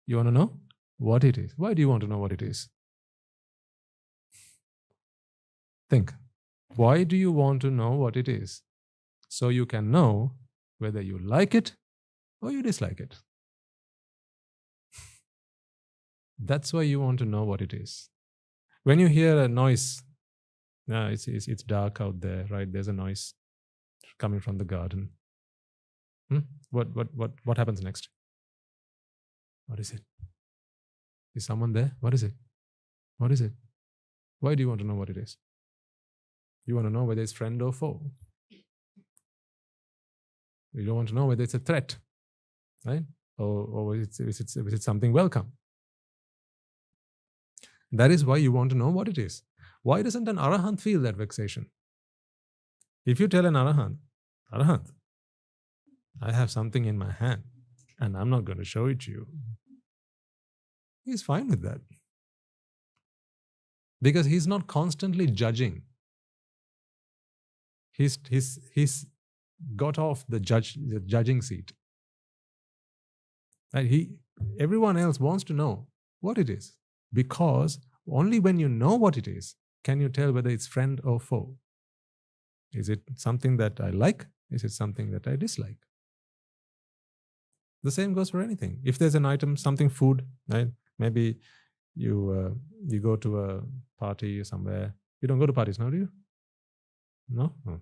You want to know what it is. Why do you want to know what it is? Think. Why do you want to know what it is? So you can know whether you like it or you dislike it. That's why you want to know what it is. When you hear a noise, it's dark out there, right? There's a noise coming from the garden. What happens next? What is it? Is someone there? What is it? What is it? Why do you want to know what it is? You want to know whether it's friend or foe. You don't want to know whether it's a threat, right? Or is it something welcome? That is why you want to know what it is. Why doesn't an arahant feel that vexation? If you tell an arahant, I have something in my hand and I'm not going to show it to you, he's fine with that. Because he's not constantly judging. He's got off the judging seat. Right? Everyone else wants to know what it is. Because only when you know what it is, can you tell whether it's friend or foe. Is it something that I like? Is it something that I dislike? The same goes for anything. If there's an item, something food, right? Maybe you go to a party somewhere. You don't go to parties now, do you? No? Oh.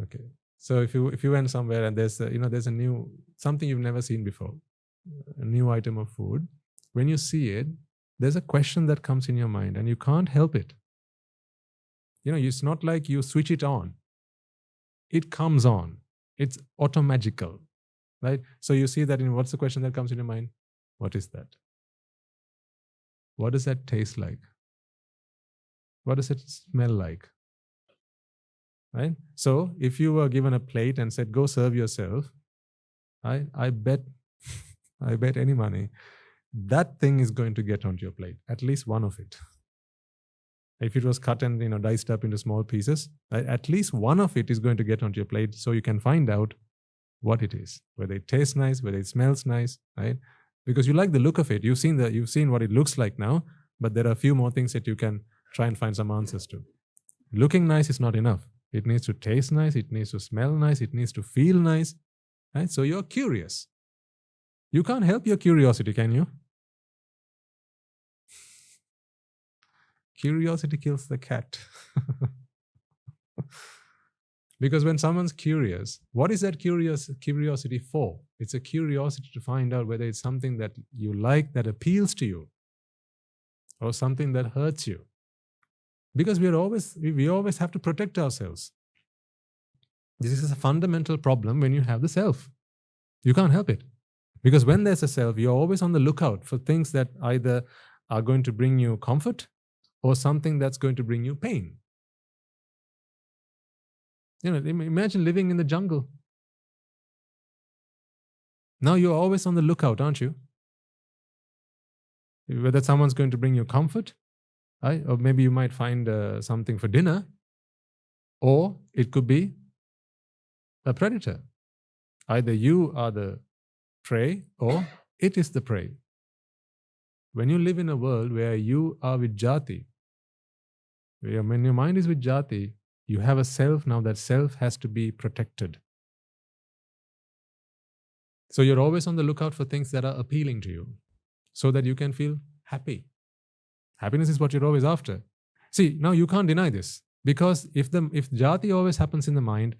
Okay. So if you went somewhere and there's a new something you've never seen before, a new item of food, when you see it, there's a question that comes in your mind and you can't help it. It's not like you switch it on. It comes on. It's automagical, right? So you see that what's the question that comes in your mind? What is that? What does that taste like? What does it smell like? Right? So if you were given a plate and said, go serve yourself, I bet any money that thing is going to get onto your plate, at least one of it. If it was cut and diced up into small pieces, right, at least one of it is going to get onto your plate, so you can find out what it is, whether it tastes nice, whether it smells nice, right? Because you like the look of it. You've seen what it looks like now, but there are a few more things that you can try and find some answers to. Looking nice is not enough. It needs to taste nice. It needs to smell nice. It needs to feel nice, right? So you're curious. You can't help your curiosity, can you? Curiosity kills the cat. Because when someone's curious, what is that curiosity for? It's a curiosity to find out whether it's something that you like, that appeals to you, or something that hurts you. Because we always have to protect ourselves. This is a fundamental problem when you have the self. You can't help it. Because when there's a self, you're always on the lookout for things that either are going to bring you comfort or something that's going to bring you pain. Imagine living in the jungle. Now you're always on the lookout, aren't you? Whether someone's going to bring you comfort, right? Or maybe you might find something for dinner, or it could be a predator. Either you are the prey or it is the prey. When you live in a world where you are with jati, when your mind is with jati, you have a self now. That self has to be protected. So you're always on the lookout for things that are appealing to you so that you can feel happy. Happiness is what you're always after. See, now you can't deny this, because if jati always happens in the mind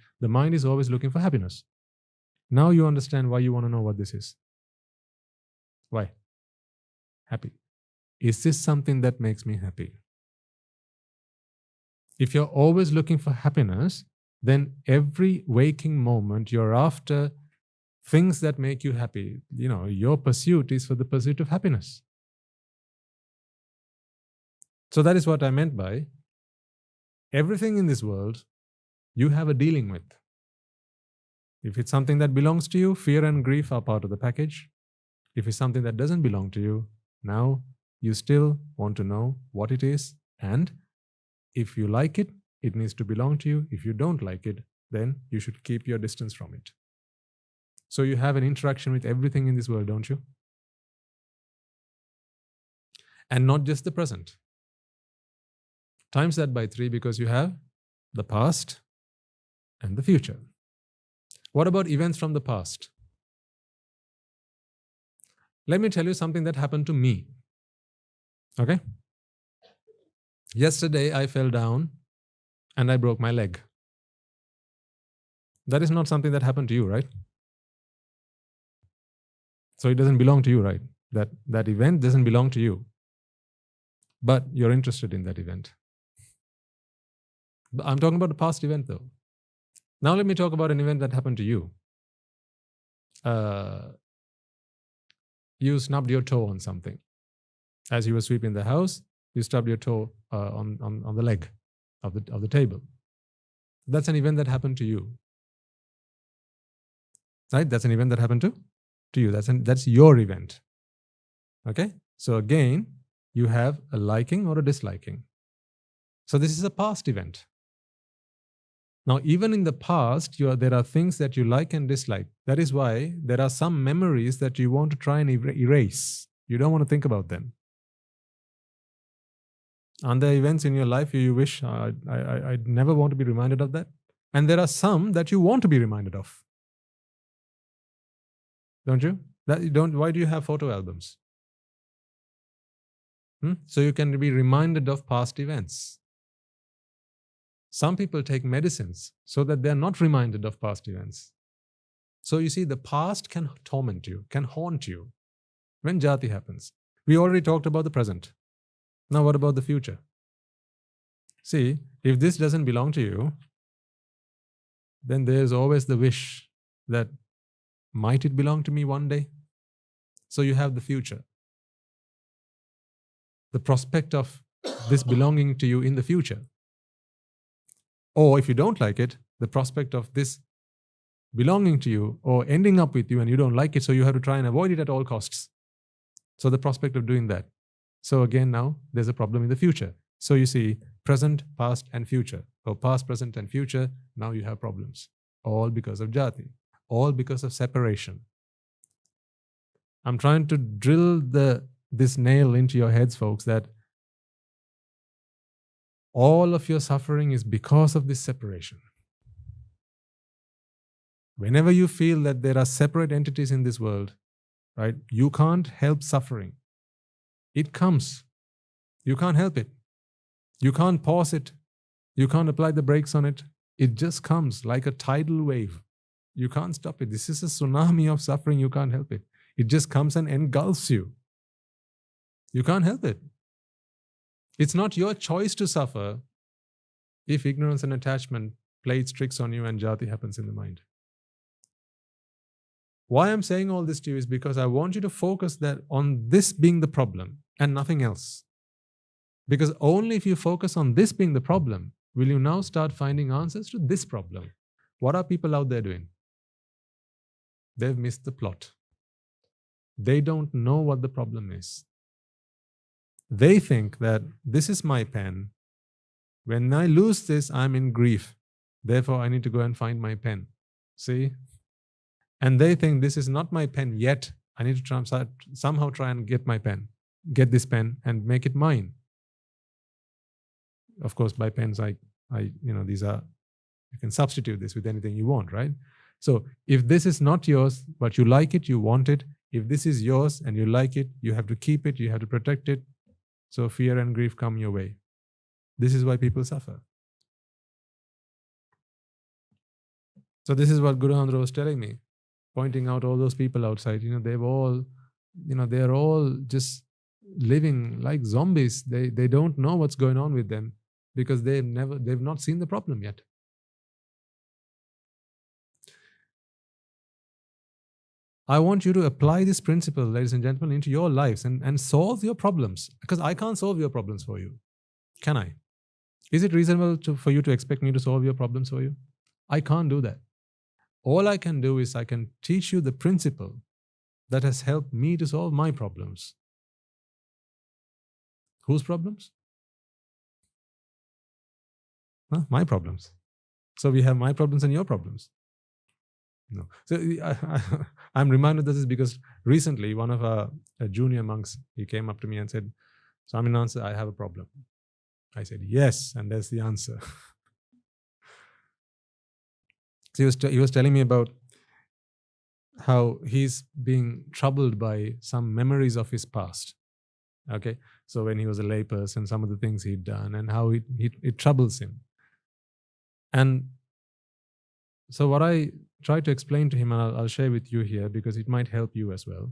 is always looking for happiness. Now you understand why you want to know what this is. Why? Happy. Is this something that makes me happy? If you're always looking for happiness, then every waking moment you're after things that make you happy. Your pursuit is for the pursuit of happiness. So that is what I meant by everything in this world you have a dealing with. If it's something that belongs to you, fear and grief are part of the package. If it's something that doesn't belong to you, now you still want to know what it is, and if you like it, it needs to belong to you. If you don't like it, then you should keep your distance from it. So you have an interaction with everything in this world, don't you? And not just the present. Times that by 3 because you have the past and the future. What about events from the past? Let me tell you something that happened to me. Okay? Yesterday I fell down and I broke my leg. That is not something that happened to you, right? So it doesn't belong to you, right? That event doesn't belong to you. But you're interested in that event. I'm talking about a past event though. Now let me talk about an event that happened to you. You snubbed your toe on something. As you were sweeping the house, you stubbed your toe on the leg of the table. That's an event that happened to you. Right? That's an event that happened to you. That's your event. Okay? So again, you have a liking or a disliking. So this is a past event. Now, even in the past, there are things that you like and dislike. That is why there are some memories that you want to try and erase. You don't want to think about them. Are there events in your life you wish, I never want to be reminded of that? And there are some that you want to be reminded of. Don't you? Why do you have photo albums? So you can be reminded of past events. Some people take medicines so that they're not reminded of past events. So you see, the past can torment you, can haunt you when jati happens. We already talked about the present. Now what about the future? See, if this doesn't belong to you, then there's always the wish that might it belong to me one day? So you have the future. The prospect of this belonging to you in the future. Or if you don't like it, the prospect of this belonging to you or ending up with you and you don't like it, so you have to try and avoid it at all costs. So the prospect of doing that. So again, now there's a problem in the future. So you see, present, past, and future. Or past, present, and future, now you have problems. All because of jati. All because of separation. I'm trying to drill this nail into your heads, folks, that all of your suffering is because of this separation. Whenever you feel that there are separate entities in this world, right, you can't help suffering. It comes. You can't help it. You can't pause it. You can't apply the brakes on it. It just comes like a tidal wave. You can't stop it. This is a tsunami of suffering. You can't help it. It just comes and engulfs you. You can't help it. It's not your choice to suffer if ignorance and attachment play its tricks on you and jati happens in the mind. Why I'm saying all this to you is because I want you to focus that on this being the problem and nothing else. Because only if you focus on this being the problem, will you now start finding answers to this problem. What are people out there doing? They've missed the plot. They don't know what the problem is. They think that this is my pen. When I lose this, I'm in grief. Therefore, I need to go and find my pen. See? And they think this is not my pen yet. I need to somehow try and get my pen. Get this pen and make it mine. Of course, by pens, these are, you can substitute this with anything you want, right? So if this is not yours, but you like it, you want it. If this is yours and you like it, you have to keep it, you have to protect it. So fear and grief come your way. This is why people suffer. So this is what Guru Andhra was telling me, pointing out all those people outside. They're all just living like zombies. They don't know what's going on with them because they've not seen the problem yet. I want you to apply this principle, ladies and gentlemen, into your lives and solve your problems, because I can't solve your problems for you. Can I? Is it reasonable for you to expect me to solve your problems for you? I can't do that. All I can do is I can teach you the principle that has helped me to solve my problems. Whose problems? My problems. So we have my problems and your problems. No. So I'm reminded of this because recently one of our junior monks, he came up to me and said, Swaminathan, I have a problem. I said, yes, and that's the answer. So he was telling me about how he's being troubled by some memories of his past. Okay, so when he was a layperson, some of the things he'd done and how it troubles him. And so what I tried to explain to him, and I'll share with you here because it might help you as well.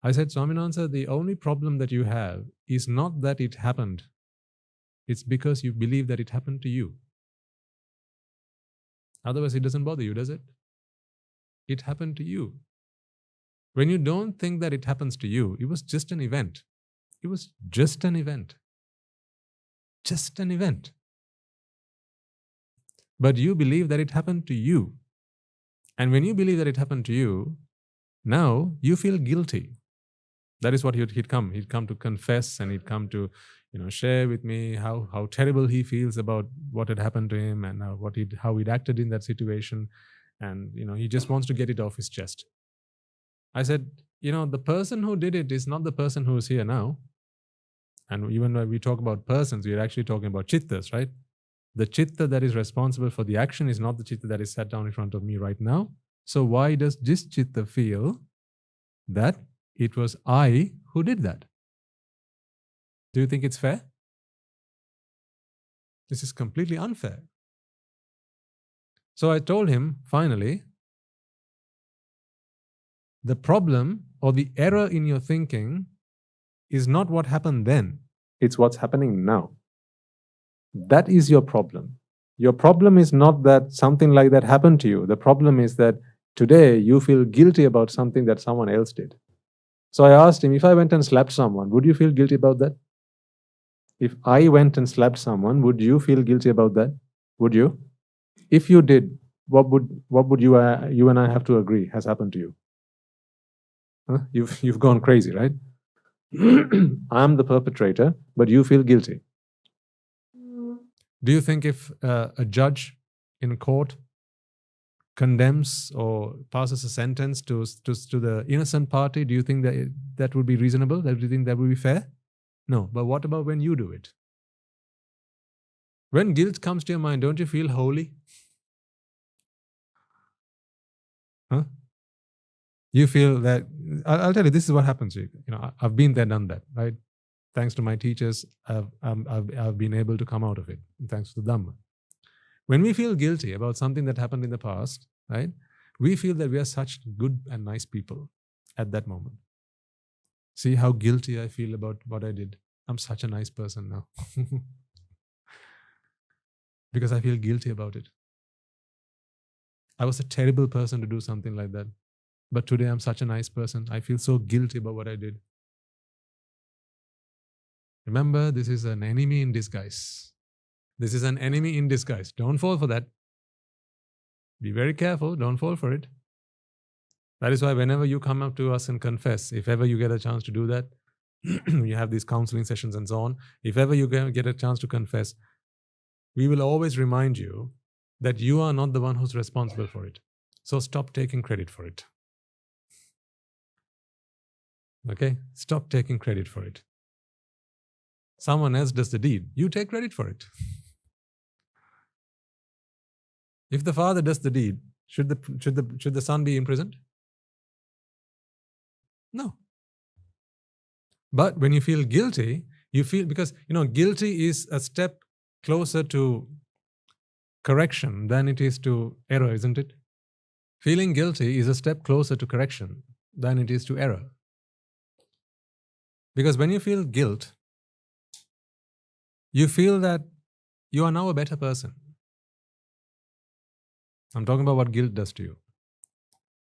I said, Swaminathan, the only problem that you have is not that it happened. It's because you believe that it happened to you. Otherwise, it doesn't bother you, does it? It happened to you. When you don't think that it happens to you, it was just an event. It was just an event. Just an event. But you believe that it happened to you. And when you believe that it happened to you, now you feel guilty. That is what he'd come. He'd come to confess, and he'd come to, share with me how terrible he feels about what had happened to him and how he'd acted in that situation. And, he just wants to get it off his chest. I said, the person who did it is not the person who is here now. And even when we talk about persons, we're actually talking about chittas, right? The chitta that is responsible for the action is not the chitta that is sat down in front of me right now. So why does this chitta feel that it was I who did that? Do you think it's fair? This is completely unfair. So I told him, finally, the problem or the error in your thinking is not what happened then. It's what's happening now. That is your problem. Your problem is not that something like that happened to you. The problem is that today you feel guilty about something that someone else did. So I asked him, if I went and slapped someone, would you feel guilty about that? If I went and slapped someone, would you feel guilty about that? Would you? If you did, what would you and I have to agree has happened to you? Huh? You've gone crazy, right? I'm the perpetrator, but you feel guilty. Do you think if a judge in court condemns or passes a sentence to the innocent party, do you think that would be reasonable? Do you think that would be fair? No. But what about when you do it? When guilt comes to your mind, don't you feel holy? Huh? You feel that, I'll tell you, this is what happens. I've been there, done that, right? Thanks to my teachers, I've been able to come out of it, thanks to the Dhamma. When we feel guilty about something that happened in the past, right, we feel that we are such good and nice people at that moment. See how guilty I feel about what I did. I'm such a nice person now. Because I feel guilty about it. I was a terrible person to do something like that. But today I'm such a nice person. I feel so guilty about what I did. Remember, this is an enemy in disguise. This is an enemy in disguise. Don't fall for that. Be very careful. Don't fall for it. That is why whenever you come up to us and confess, if ever you get a chance to do that, you have these counseling sessions and so on, if ever you get a chance to confess, we will always remind you that you are not the one who's responsible for it. So stop taking credit for it. Okay? Stop taking credit for it. Someone else does the deed. You take credit for it. If the father does the deed, should the son be imprisoned? No. But when you feel guilty, you feel, because guilty is a step closer to correction than it is to error, isn't it? Feeling guilty is a step closer to correction than it is to error. Because when you feel guilt, you feel that you are now a better person. I'm talking about what guilt does to you.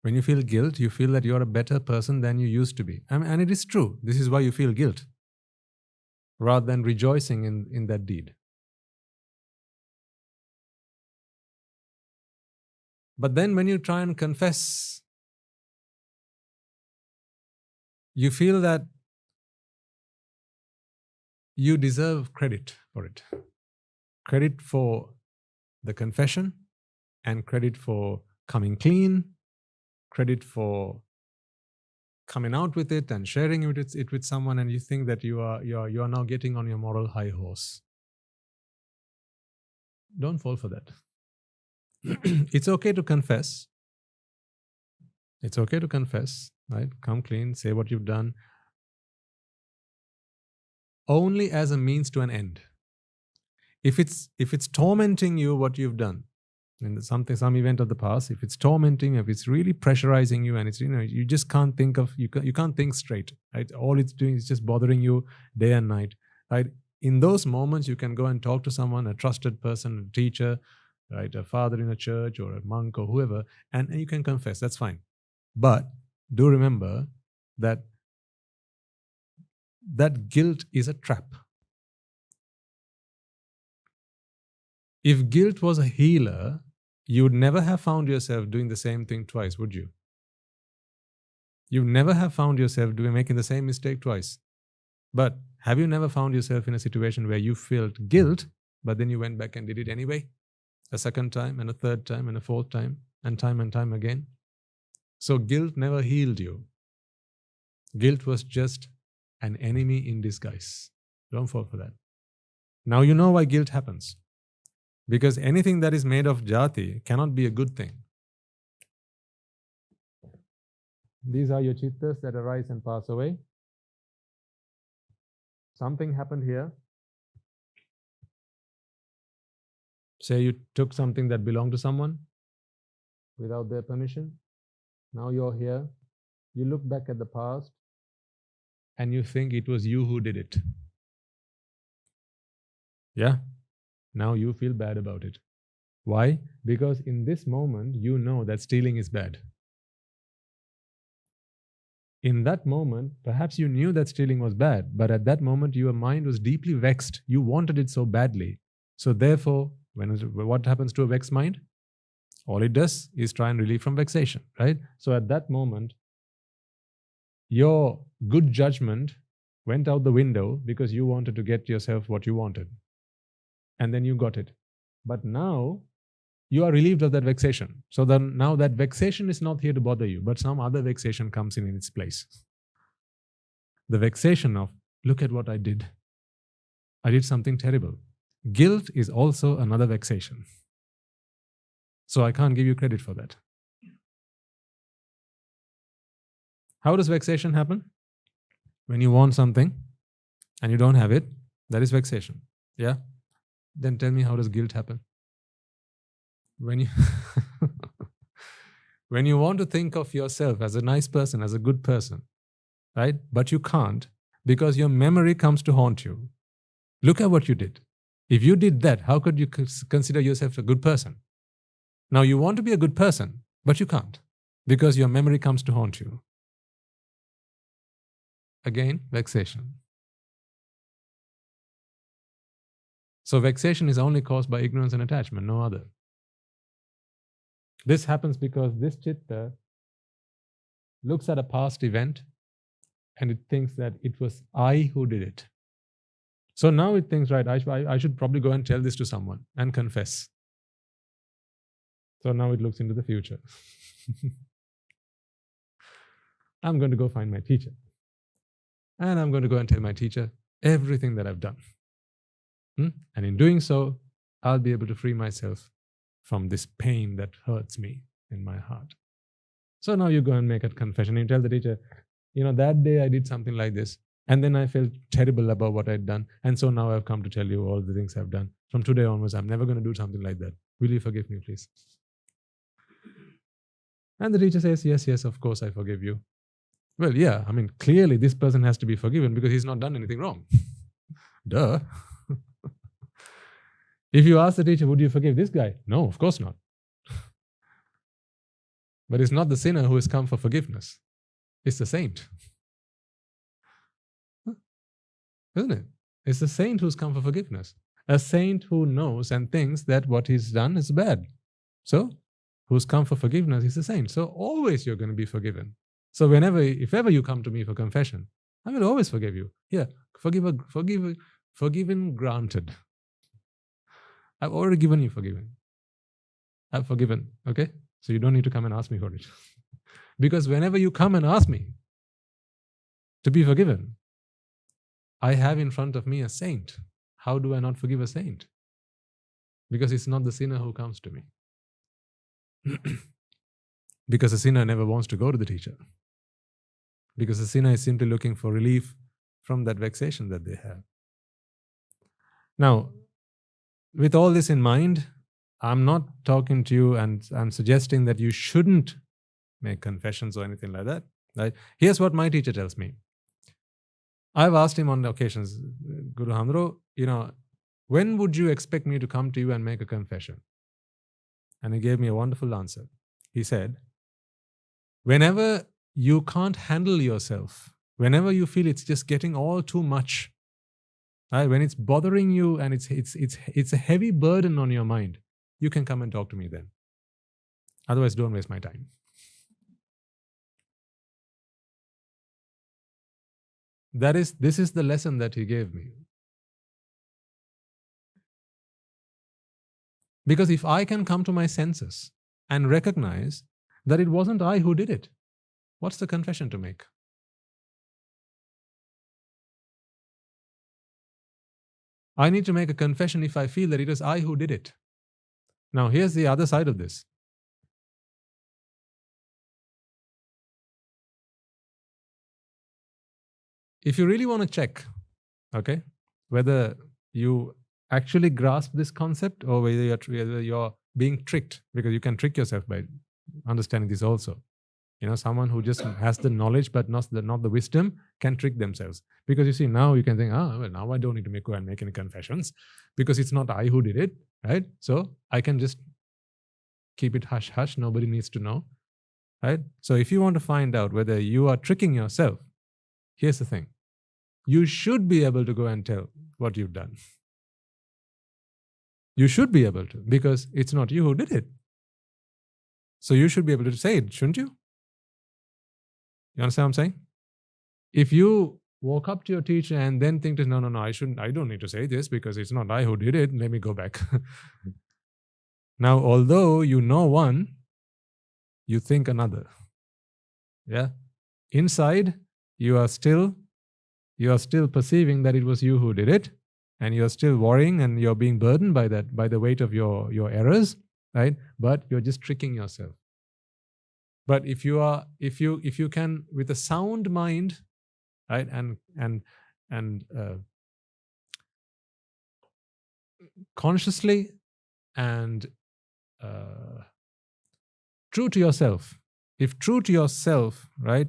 When you feel guilt, you feel that you're a better person than you used to be. And it is true. This is why you feel guilt, rather than rejoicing in that deed. But then when you try and confess, you feel that you deserve credit for it. Credit for the confession, and credit for coming clean, credit for coming out with it and sharing it with someone, and you think that you are now getting on your moral high horse. Don't fall for that. It's okay to confess. It's okay to confess, right? Come clean, say what you've done, only as a means to an end. If it's tormenting you what you've done in some event of the past, if it's tormenting, if it's really pressurizing you, and it's you just can't think of you can't think straight, right? All it's doing is just bothering you day and night, right? In those moments, you can go and talk to someone, a trusted person, a teacher, right, a father in a church or a monk or whoever, and you can confess. That's fine. But do remember that guilt is a trap. If guilt was a healer, you would never have found yourself doing the same thing twice, would you? You would never have found yourself making the same mistake twice. But have you never found yourself in a situation where you felt guilt, but then you went back and did it anyway? A second time, and a third time, and a fourth time and time again? So guilt never healed you. Guilt was just an enemy in disguise. Don't fall for that. Now you know why guilt happens. Because anything that is made of jati cannot be a good thing. These are your chittas that arise and pass away. Something happened here. Say you took something that belonged to someone without their permission. Now you're here. You look back at the past and you think it was you who did it. Yeah? Now you feel bad about it. Why? Because in this moment, you know that stealing is bad. In that moment, perhaps you knew that stealing was bad, but at that moment, your mind was deeply vexed. You wanted it so badly. So therefore, what happens to a vexed mind? All it does is try and relieve from vexation, right? So at that moment, your good judgment went out the window because you wanted to get yourself what you wanted. And then you got it. But now, you are relieved of that vexation. So then now that vexation is not here to bother you, but some other vexation comes in its place. The vexation of, look at what I did. I did something terrible. Guilt is also another vexation. So I can't give you credit for that. How does vexation happen? When you want something and you don't have it, that is vexation. Yeah? Then tell me, how does guilt happen? When you want to think of yourself as a nice person, as a good person, right? But you can't because your memory comes to haunt you. Look at what you did. If you did that, how could you consider yourself a good person? Now you want to be a good person, but you can't because your memory comes to haunt you. Again, vexation. So vexation is only caused by ignorance and attachment, no other. This happens because this chitta looks at a past event and it thinks that it was I who did it. So now it thinks, right, I should probably go and tell this to someone and confess. So now it looks into the future. I'm going to go find my teacher. And I'm going to go and tell my teacher everything that I've done. And in doing so, I'll be able to free myself from this pain that hurts me in my heart. So now you go and make a confession. You tell the teacher, that day I did something like this. And then I felt terrible about what I'd done. And so now I've come to tell you all the things I've done. From today onwards, I'm never going to do something like that. Will you forgive me, please? And the teacher says, yes, of course I forgive you. Well, yeah, I mean, clearly this person has to be forgiven because he's not done anything wrong. Duh. If you ask the teacher, would you forgive this guy? No, of course not. But it's not the sinner who has come for forgiveness. It's the saint. Isn't it? It's the saint who's come for forgiveness. A saint who knows and thinks that what he's done is bad. So, who's come for forgiveness is a saint. So always you're going to be forgiven. So if ever you come to me for confession, I will always forgive you. Yeah, forgiven, granted. I've already given you forgiven. I've forgiven, okay? So you don't need to come and ask me for it. Because whenever you come and ask me to be forgiven, I have in front of me a saint. How do I not forgive a saint? Because it's not the sinner who comes to me. Because a sinner never wants to go to the teacher. Because the sinner is simply looking for relief from that vexation that they have. Now, with all this in mind, I'm not talking to you and I'm suggesting that you shouldn't make confessions or anything like that. Right? Here's what my teacher tells me. I've asked him on occasions, Guru Hamro, when would you expect me to come to you and make a confession? And he gave me a wonderful answer. He said, whenever you can't handle yourself, whenever you feel it's just getting all too much, right? When it's bothering you and it's a heavy burden on your mind, you can come and talk to me then. Otherwise, don't waste my time. This is the lesson that he gave me. Because if I can come to my senses and recognize that it wasn't I who did it, what's the confession to make? I need to make a confession if I feel that it was I who did it. Now, here's the other side of this. If you really want to check, okay, whether you actually grasp this concept or whether you're being tricked, because you can trick yourself by understanding this also. Someone who just has the knowledge but not the wisdom can trick themselves. Because you see, now you can think, now I don't need to go and make any confessions because it's not I who did it, right? So I can just keep it hush-hush, nobody needs to know, right? So if you want to find out whether you are tricking yourself, here's the thing. You should be able to go and tell what you've done. You should be able to, because it's not you who did it. So you should be able to say it, shouldn't you? You understand what I'm saying? If you walk up to your teacher and then think, no, I don't need to say this because it's not I who did it, let me go back. Now, although you know one, you think another. Yeah? Inside, you are still perceiving that it was you who did it, and you're still worrying and you're being burdened by the weight of your errors, right? But you're just tricking yourself. But if you can, with a sound mind, right, and consciously and true to yourself, if true to yourself, right,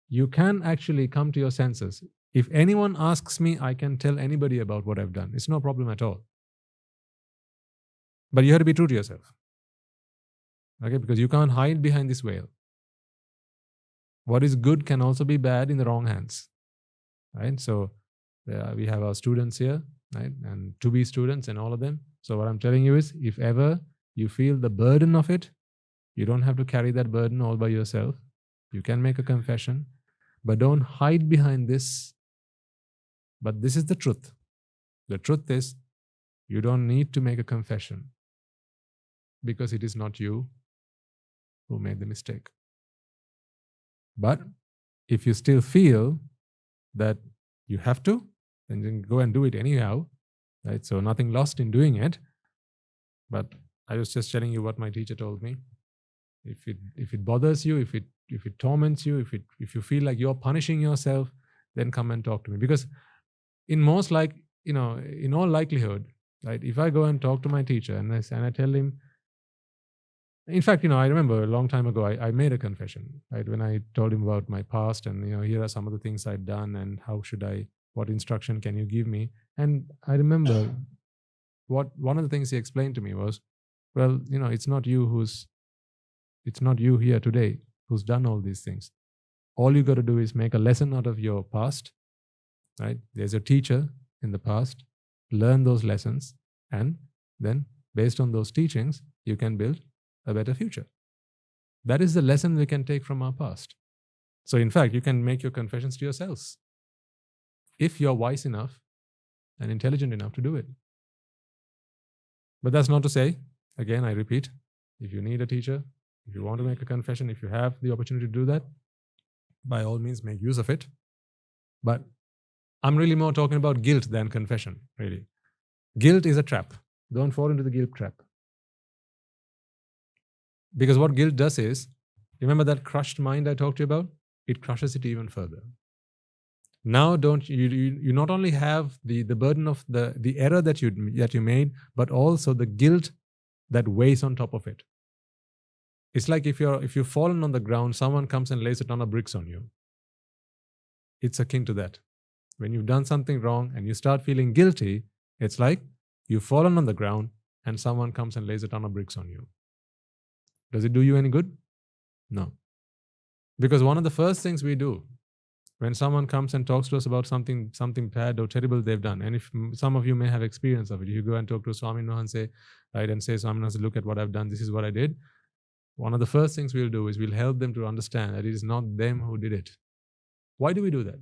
you can actually come to your senses. If anyone asks me, I can tell anybody about what I've done. It's no problem at all. But you have to be true to yourself. Okay, because you can't hide behind this veil. What is good can also be bad in the wrong hands. Right? So we have our students here, right? And to be students and all of them. So what I'm telling you is, if ever you feel the burden of it, you don't have to carry that burden all by yourself. You can make a confession, but don't hide behind this. But this is the truth. The truth is, you don't need to make a confession because it is not you who made the mistake. But if you still feel that you have to, then you can go and do it anyhow. Right? So nothing lost in doing it. But I was just telling you what my teacher told me. If it bothers you, if it torments you, if you feel like you're punishing yourself, then come and talk to me. Because in all likelihood, right, if I go and talk to my teacher and I tell him, In fact, I remember a long time ago, I made a confession, right? When I told him about my past and, here are some of the things I'd done and what instruction can you give me? And I remember one of the things he explained to me was, well, it's not you here today who's done all these things. All you got to do is make a lesson out of your past, right? There's a teacher in the past, learn those lessons, and then based on those teachings, you can build a better future. That is the lesson we can take from our past. So in fact, you can make your confessions to yourselves if you're wise enough and intelligent enough to do it. But that's not to say, again, I repeat, if you need a teacher, if you want to make a confession, if you have the opportunity to do that, by all means, make use of it. But I'm really more talking about guilt than confession, really. Guilt is a trap. Don't fall into the guilt trap. Because what guilt does is, remember that crushed mind I talked to you about? It crushes it even further. Now you not only have the burden of the error that you made, but also the guilt that weighs on top of it. It's like if you've fallen on the ground, someone comes and lays a ton of bricks on you. It's akin to that. When you've done something wrong and you start feeling guilty, it's like you've fallen on the ground and someone comes and lays a ton of bricks on you. Does it do you any good? No. Because one of the first things we do when someone comes and talks to us about something bad or terrible they've done, and if some of you may have experience of it, you go and talk to Swami Nohan, and say, Swami Nohan, look at what I've done, this is what I did. One of the first things we'll do is we'll help them to understand that it is not them who did it. Why do we do that?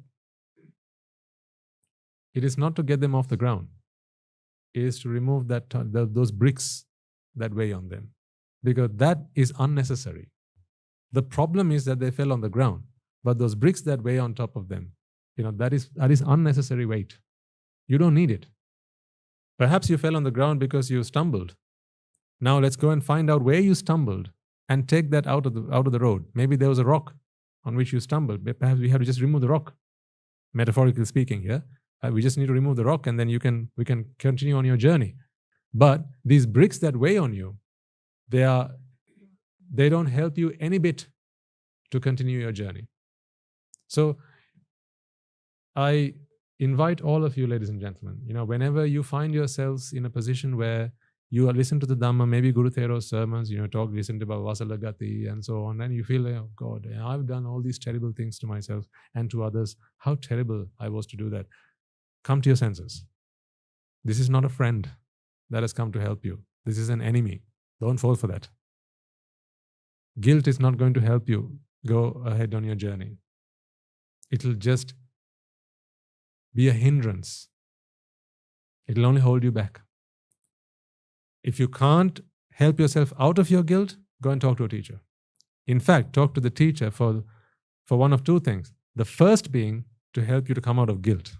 It is not to get them off the ground. It is to remove those bricks that weigh on them. Because that is unnecessary. The problem is that they fell on the ground. But those bricks that weigh on top of them, that is unnecessary weight. You don't need it. Perhaps you fell on the ground because you stumbled. Now let's go and find out where you stumbled and take that out of the road. Maybe there was a rock on which you stumbled. Perhaps we have to just remove the rock. Metaphorically speaking here. We just need to remove the rock and then we can continue on your journey. But these bricks that weigh on you, they don't help you any bit to continue your journey. So I invite all of you, ladies and gentlemen, whenever you find yourselves in a position where you listen to the Dhamma, maybe Guru Thero's sermons, listen to about Vasalagati and so on, and you feel, oh God, I've done all these terrible things to myself and to others. How terrible I was to do that. Come to your senses. This is not a friend that has come to help you. This is an enemy. Don't fall for that. Guilt is not going to help you go ahead on your journey. It'll just be a hindrance. It'll only hold you back. If you can't help yourself out of your guilt, go and talk to a teacher. In fact, talk to the teacher for one of two things. The first being to help you to come out of guilt.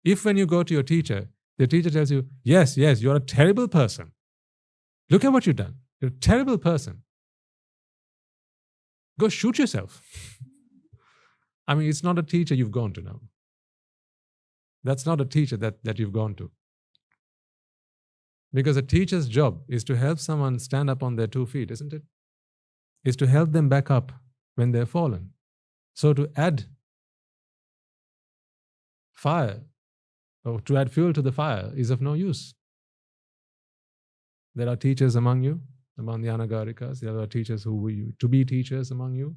If when you go to your teacher, the teacher tells you, yes, you're a terrible person. Look at what you've done. You're a terrible person. Go shoot yourself. It's not a teacher you've gone to now. That's not a teacher that you've gone to. Because a teacher's job is to help someone stand up on their 2 feet, isn't it? Is to help them back up when they're fallen. So to add fire, or to add fuel to the fire is of no use. There are teachers among you, among the Anagarikas. There are teachers to be teachers among you.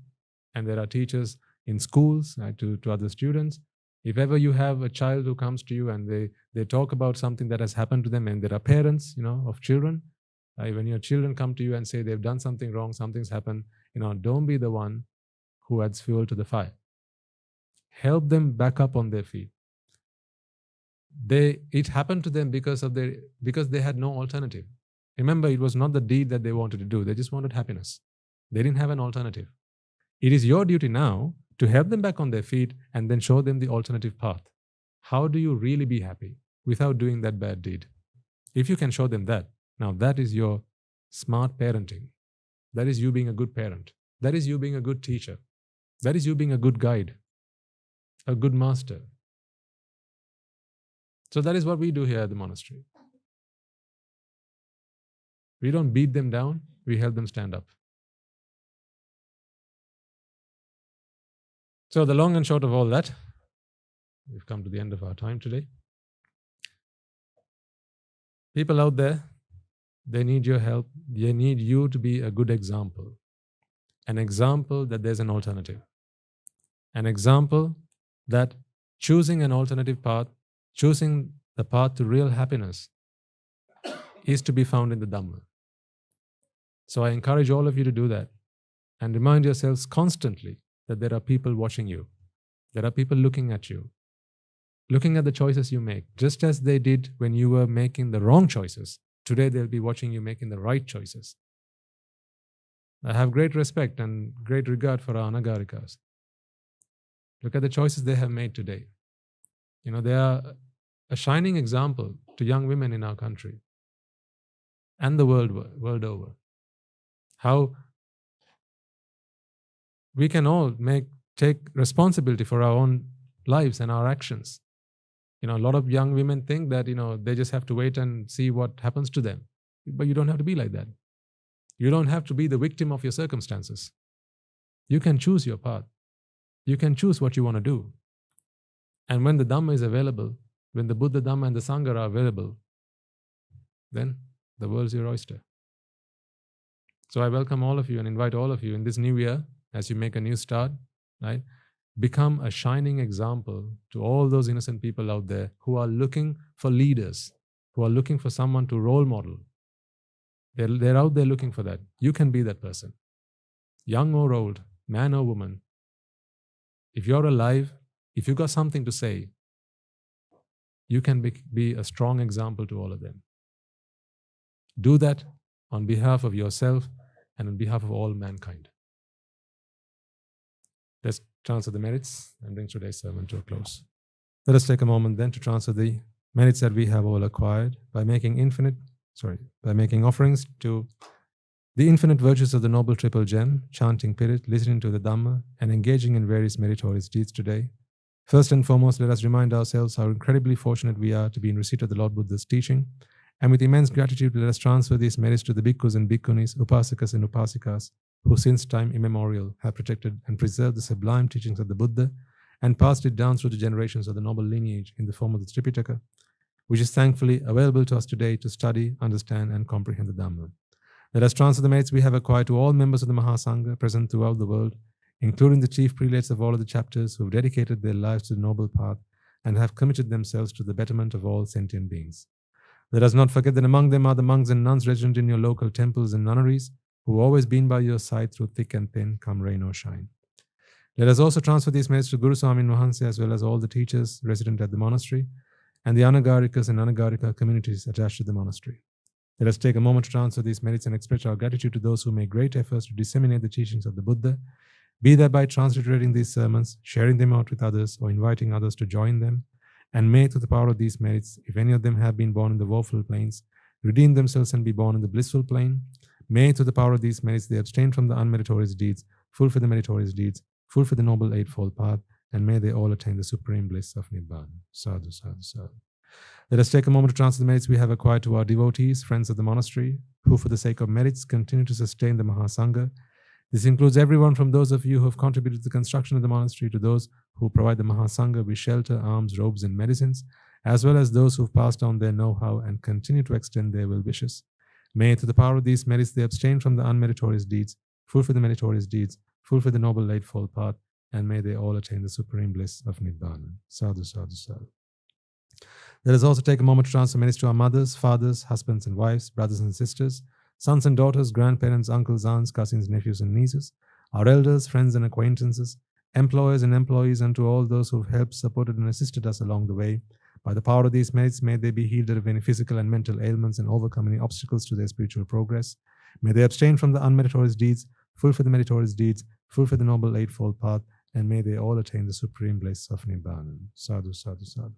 And there are teachers in schools, right, to other students. If ever you have a child who comes to you and they talk about something that has happened to them, and there are parents, of children, when your children come to you and say they've done something wrong, something's happened, don't be the one who adds fuel to the fire. Help them back up on their feet. It happened to them because they had no alternative. Remember, it was not the deed that they wanted to do. They just wanted happiness. They didn't have an alternative. It is your duty now to help them back on their feet and then show them the alternative path. How do you really be happy without doing that bad deed? If you can show them that, now that is your smart parenting. That is you being a good parent. That is you being a good teacher. That is you being a good guide, a good master. So that is what we do here at the monastery. We don't beat them down, we help them stand up. So the long and short of all that, we've come to the end of our time today. People out there, they need your help. They need you to be a good example. An example that there's an alternative. An example that choosing an alternative path, choosing the path to real happiness, is to be found in the Dhamma. So I encourage all of you to do that and remind yourselves constantly that there are people watching you. There are people looking at you, looking at the choices you make, just as they did when you were making the wrong choices. Today they'll be watching you making the right choices. I have great respect and great regard for our Anagarikas. Look at the choices they have made today. They are a shining example to young women in our country and the world over. How we can all take responsibility for our own lives and our actions. A lot of young women think that, they just have to wait and see what happens to them. But you don't have to be like that. You don't have to be the victim of your circumstances. You can choose your path. You can choose what you want to do. And when the Dhamma is available, when the Buddha, Dhamma and the Sangha are available, then the world's your oyster. So I welcome all of you and invite all of you in this new year, as you make a new start, right? Become a shining example to all those innocent people out there who are looking for leaders, who are looking for someone to role model. They're out there looking for that. You can be that person. Young or old, man or woman. If you're alive, if you got something to say, you can be a strong example to all of them. Do that on behalf of yourself and on behalf of all mankind. Let's transfer the merits and bring today's sermon to a close. Let us take a moment then to transfer the merits that we have all acquired by making offerings to the infinite virtues of the Noble Triple Gem, chanting Pirit, listening to the Dhamma, and engaging in various meritorious deeds today. First and foremost, let us remind ourselves how incredibly fortunate we are to be in receipt of the Lord Buddha's teaching, and with immense gratitude, let us transfer these merits to the bhikkhus and bhikkhunis, upasakas and upasikas, who since time immemorial have protected and preserved the sublime teachings of the Buddha and passed it down through the generations of the noble lineage in the form of the Tripitaka, which is thankfully available to us today to study, understand, and comprehend the Dhamma. Let us transfer the merits we have acquired to all members of the Mahá Sangha present throughout the world, including the chief prelates of all of the chapters who have dedicated their lives to the noble path and have committed themselves to the betterment of all sentient beings. Let us not forget that among them are the monks and nuns resident in your local temples and nunneries, who have always been by your side through thick and thin, come rain or shine. Let us also transfer these merits to Guru Swamin Wahanse, as well as all the teachers resident at the monastery and the Anagarikas and Anagarika communities attached to the monastery. Let us take a moment to transfer these merits and express our gratitude to those who make great efforts to disseminate the teachings of the Buddha, be that by transliterating these sermons, sharing them out with others, or inviting others to join them. And may, through the power of these merits, if any of them have been born in the woeful plains, redeem themselves and be born in the blissful plane. May, through the power of these merits, they abstain from the unmeritorious deeds, fulfill the meritorious deeds, fulfill the noble eightfold path, and may they all attain the supreme bliss of Nibbana. Sadhu, sadhu, sadhu. Let us take a moment to transfer the merits we have acquired to our devotees, friends of the monastery, who for the sake of merits continue to sustain the Mahá Sangha. This includes everyone from those of you who have contributed to the construction of the monastery to those who provide the Mahá Sangha with shelter, alms, robes, and medicines, as well as those who have passed on their know-how and continue to extend their well-wishes. May, through the power of these merits, they abstain from the unmeritorious deeds, fulfill the meritorious deeds, fulfill the noble eightfold path, and may they all attain the supreme bliss of Nibbana. Sadhu, sadhu, sadhu. Let us also take a moment to transfer merits to our mothers, fathers, husbands and wives, brothers and sisters, sons and daughters, grandparents, uncles, aunts, cousins, nephews and nieces, our elders, friends and acquaintances, employers and employees, and to all those who have helped, supported and assisted us along the way. By the power of these merits, may they be healed of any physical and mental ailments and overcome any obstacles to their spiritual progress. May they abstain from the unmeritorious deeds, fulfill the meritorious deeds, fulfill the noble eightfold path, and may they all attain the supreme bliss of Nibbana. Sadhu, sadhu, sadhu.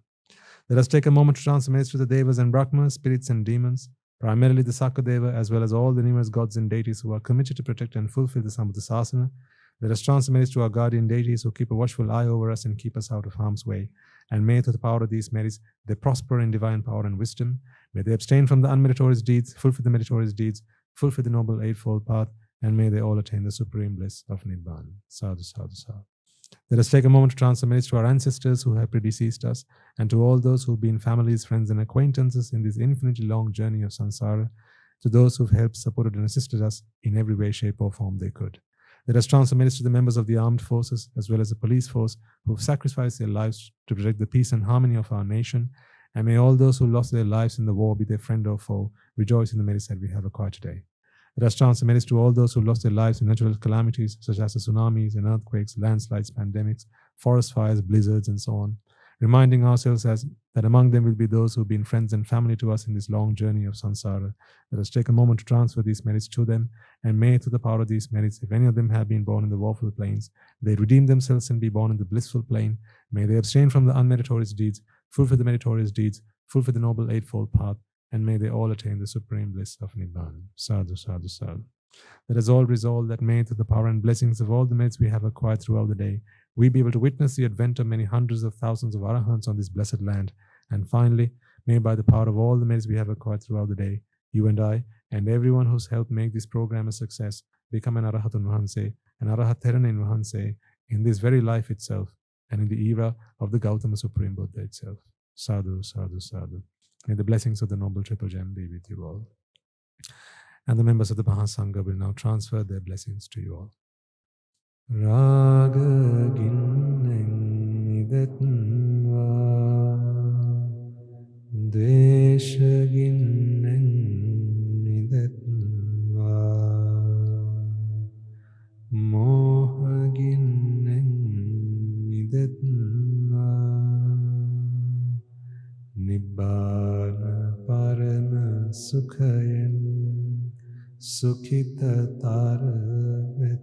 Let us take a moment to transfer merits to the Devas and Brahmas, spirits and demons, primarily the Sakadeva, as well as all the numerous gods and deities who are committed to protect and fulfill the Sambuddha Sasana, Let us transfer merits to our guardian deities who keep a watchful eye over us and keep us out of harm's way. And may, through the power of these merits, they prosper in divine power and wisdom. May they abstain from the unmeritorious deeds, fulfill the meritorious deeds, fulfill the noble eightfold path, and may they all attain the supreme bliss of Nibbana. Sadhu, sadhu, sadhu. Let us take a moment to transfer merits to our ancestors who have predeceased us, and to all those who have been families, friends, and acquaintances in this infinitely long journey of samsara, to those who have helped, supported, and assisted us in every way, shape, or form they could. Let us transfer merits to the members of the armed forces, as well as the police force, who have sacrificed their lives to protect the peace and harmony of our nation. And may all those who lost their lives in the war, be their friend or foe, rejoice in the merits that we have acquired today. Let us transfer merits to all those who lost their lives in natural calamities, such as the tsunamis and earthquakes, landslides, pandemics, forest fires, blizzards, and so on, reminding ourselves that among them will be those who have been friends and family to us in this long journey of samsara. Let us take a moment to transfer these merits to them, and may, through the power of these merits, if any of them have been born in the woeful plains, they redeem themselves and be born in the blissful plane. May they abstain from the unmeritorious deeds, fulfill the meritorious deeds, fulfill the noble eightfold path, and may they all attain the supreme bliss of Nibbana. Sadhu, sadhu, sadhu. Let us all resolve that may, through the power and blessings of all the merits we have acquired throughout the day, we be able to witness the advent of many hundreds of thousands of arahants on this blessed land. And finally, may by the power of all the merits we have acquired throughout the day, you and I, and everyone who's helped make this program a success, become an Arahatun Vahanse, an Arahat Theranin Vahanse, in this very life itself, and in the era of the Gautama Supreme Buddha itself. Sadhu, sadhu, sadhu. May the blessings of the Noble Triple Gem be with you all. And the members of the Mahá Sangha will now transfer their blessings to you all. Raga ginneng idetva, desha ginneng idetva, moha ginneng idetva, Nibbana parama sukhayen sukhita taravetva.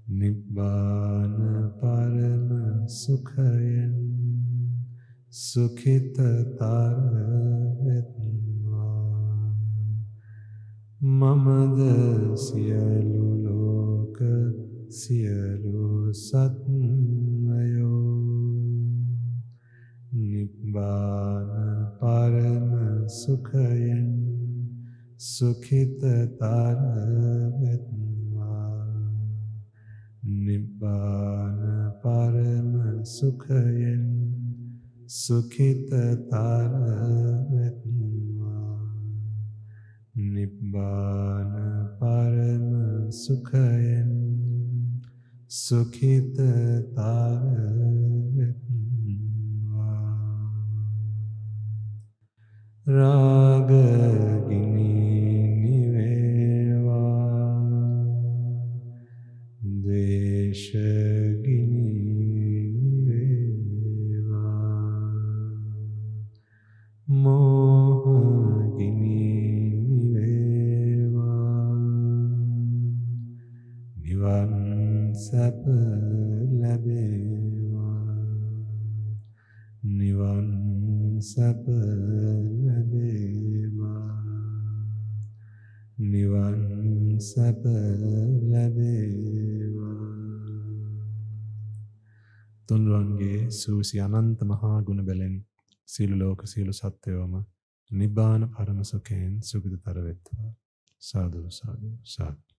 Nibbana parama sukhayen sukhita taravetva. Mamada siyalu loka siyalu satmayo. Nibbana parama sukhayen sukhita taravetva. Nibbana parama sukhayen sukhita taravetva. Nibbana parama sukhayen sukhita taravetva. Raga gini niveva, desha gini niveva, moha gini niveva, nivan sapa labeva, nivan sapa labeva, nivan sapa labeva. Tunrange susi ananta maha guna belen, silu loka silu satyoma, nibbana parama sukhen sugita taravetva. Sadhu, sadhu, sadhu.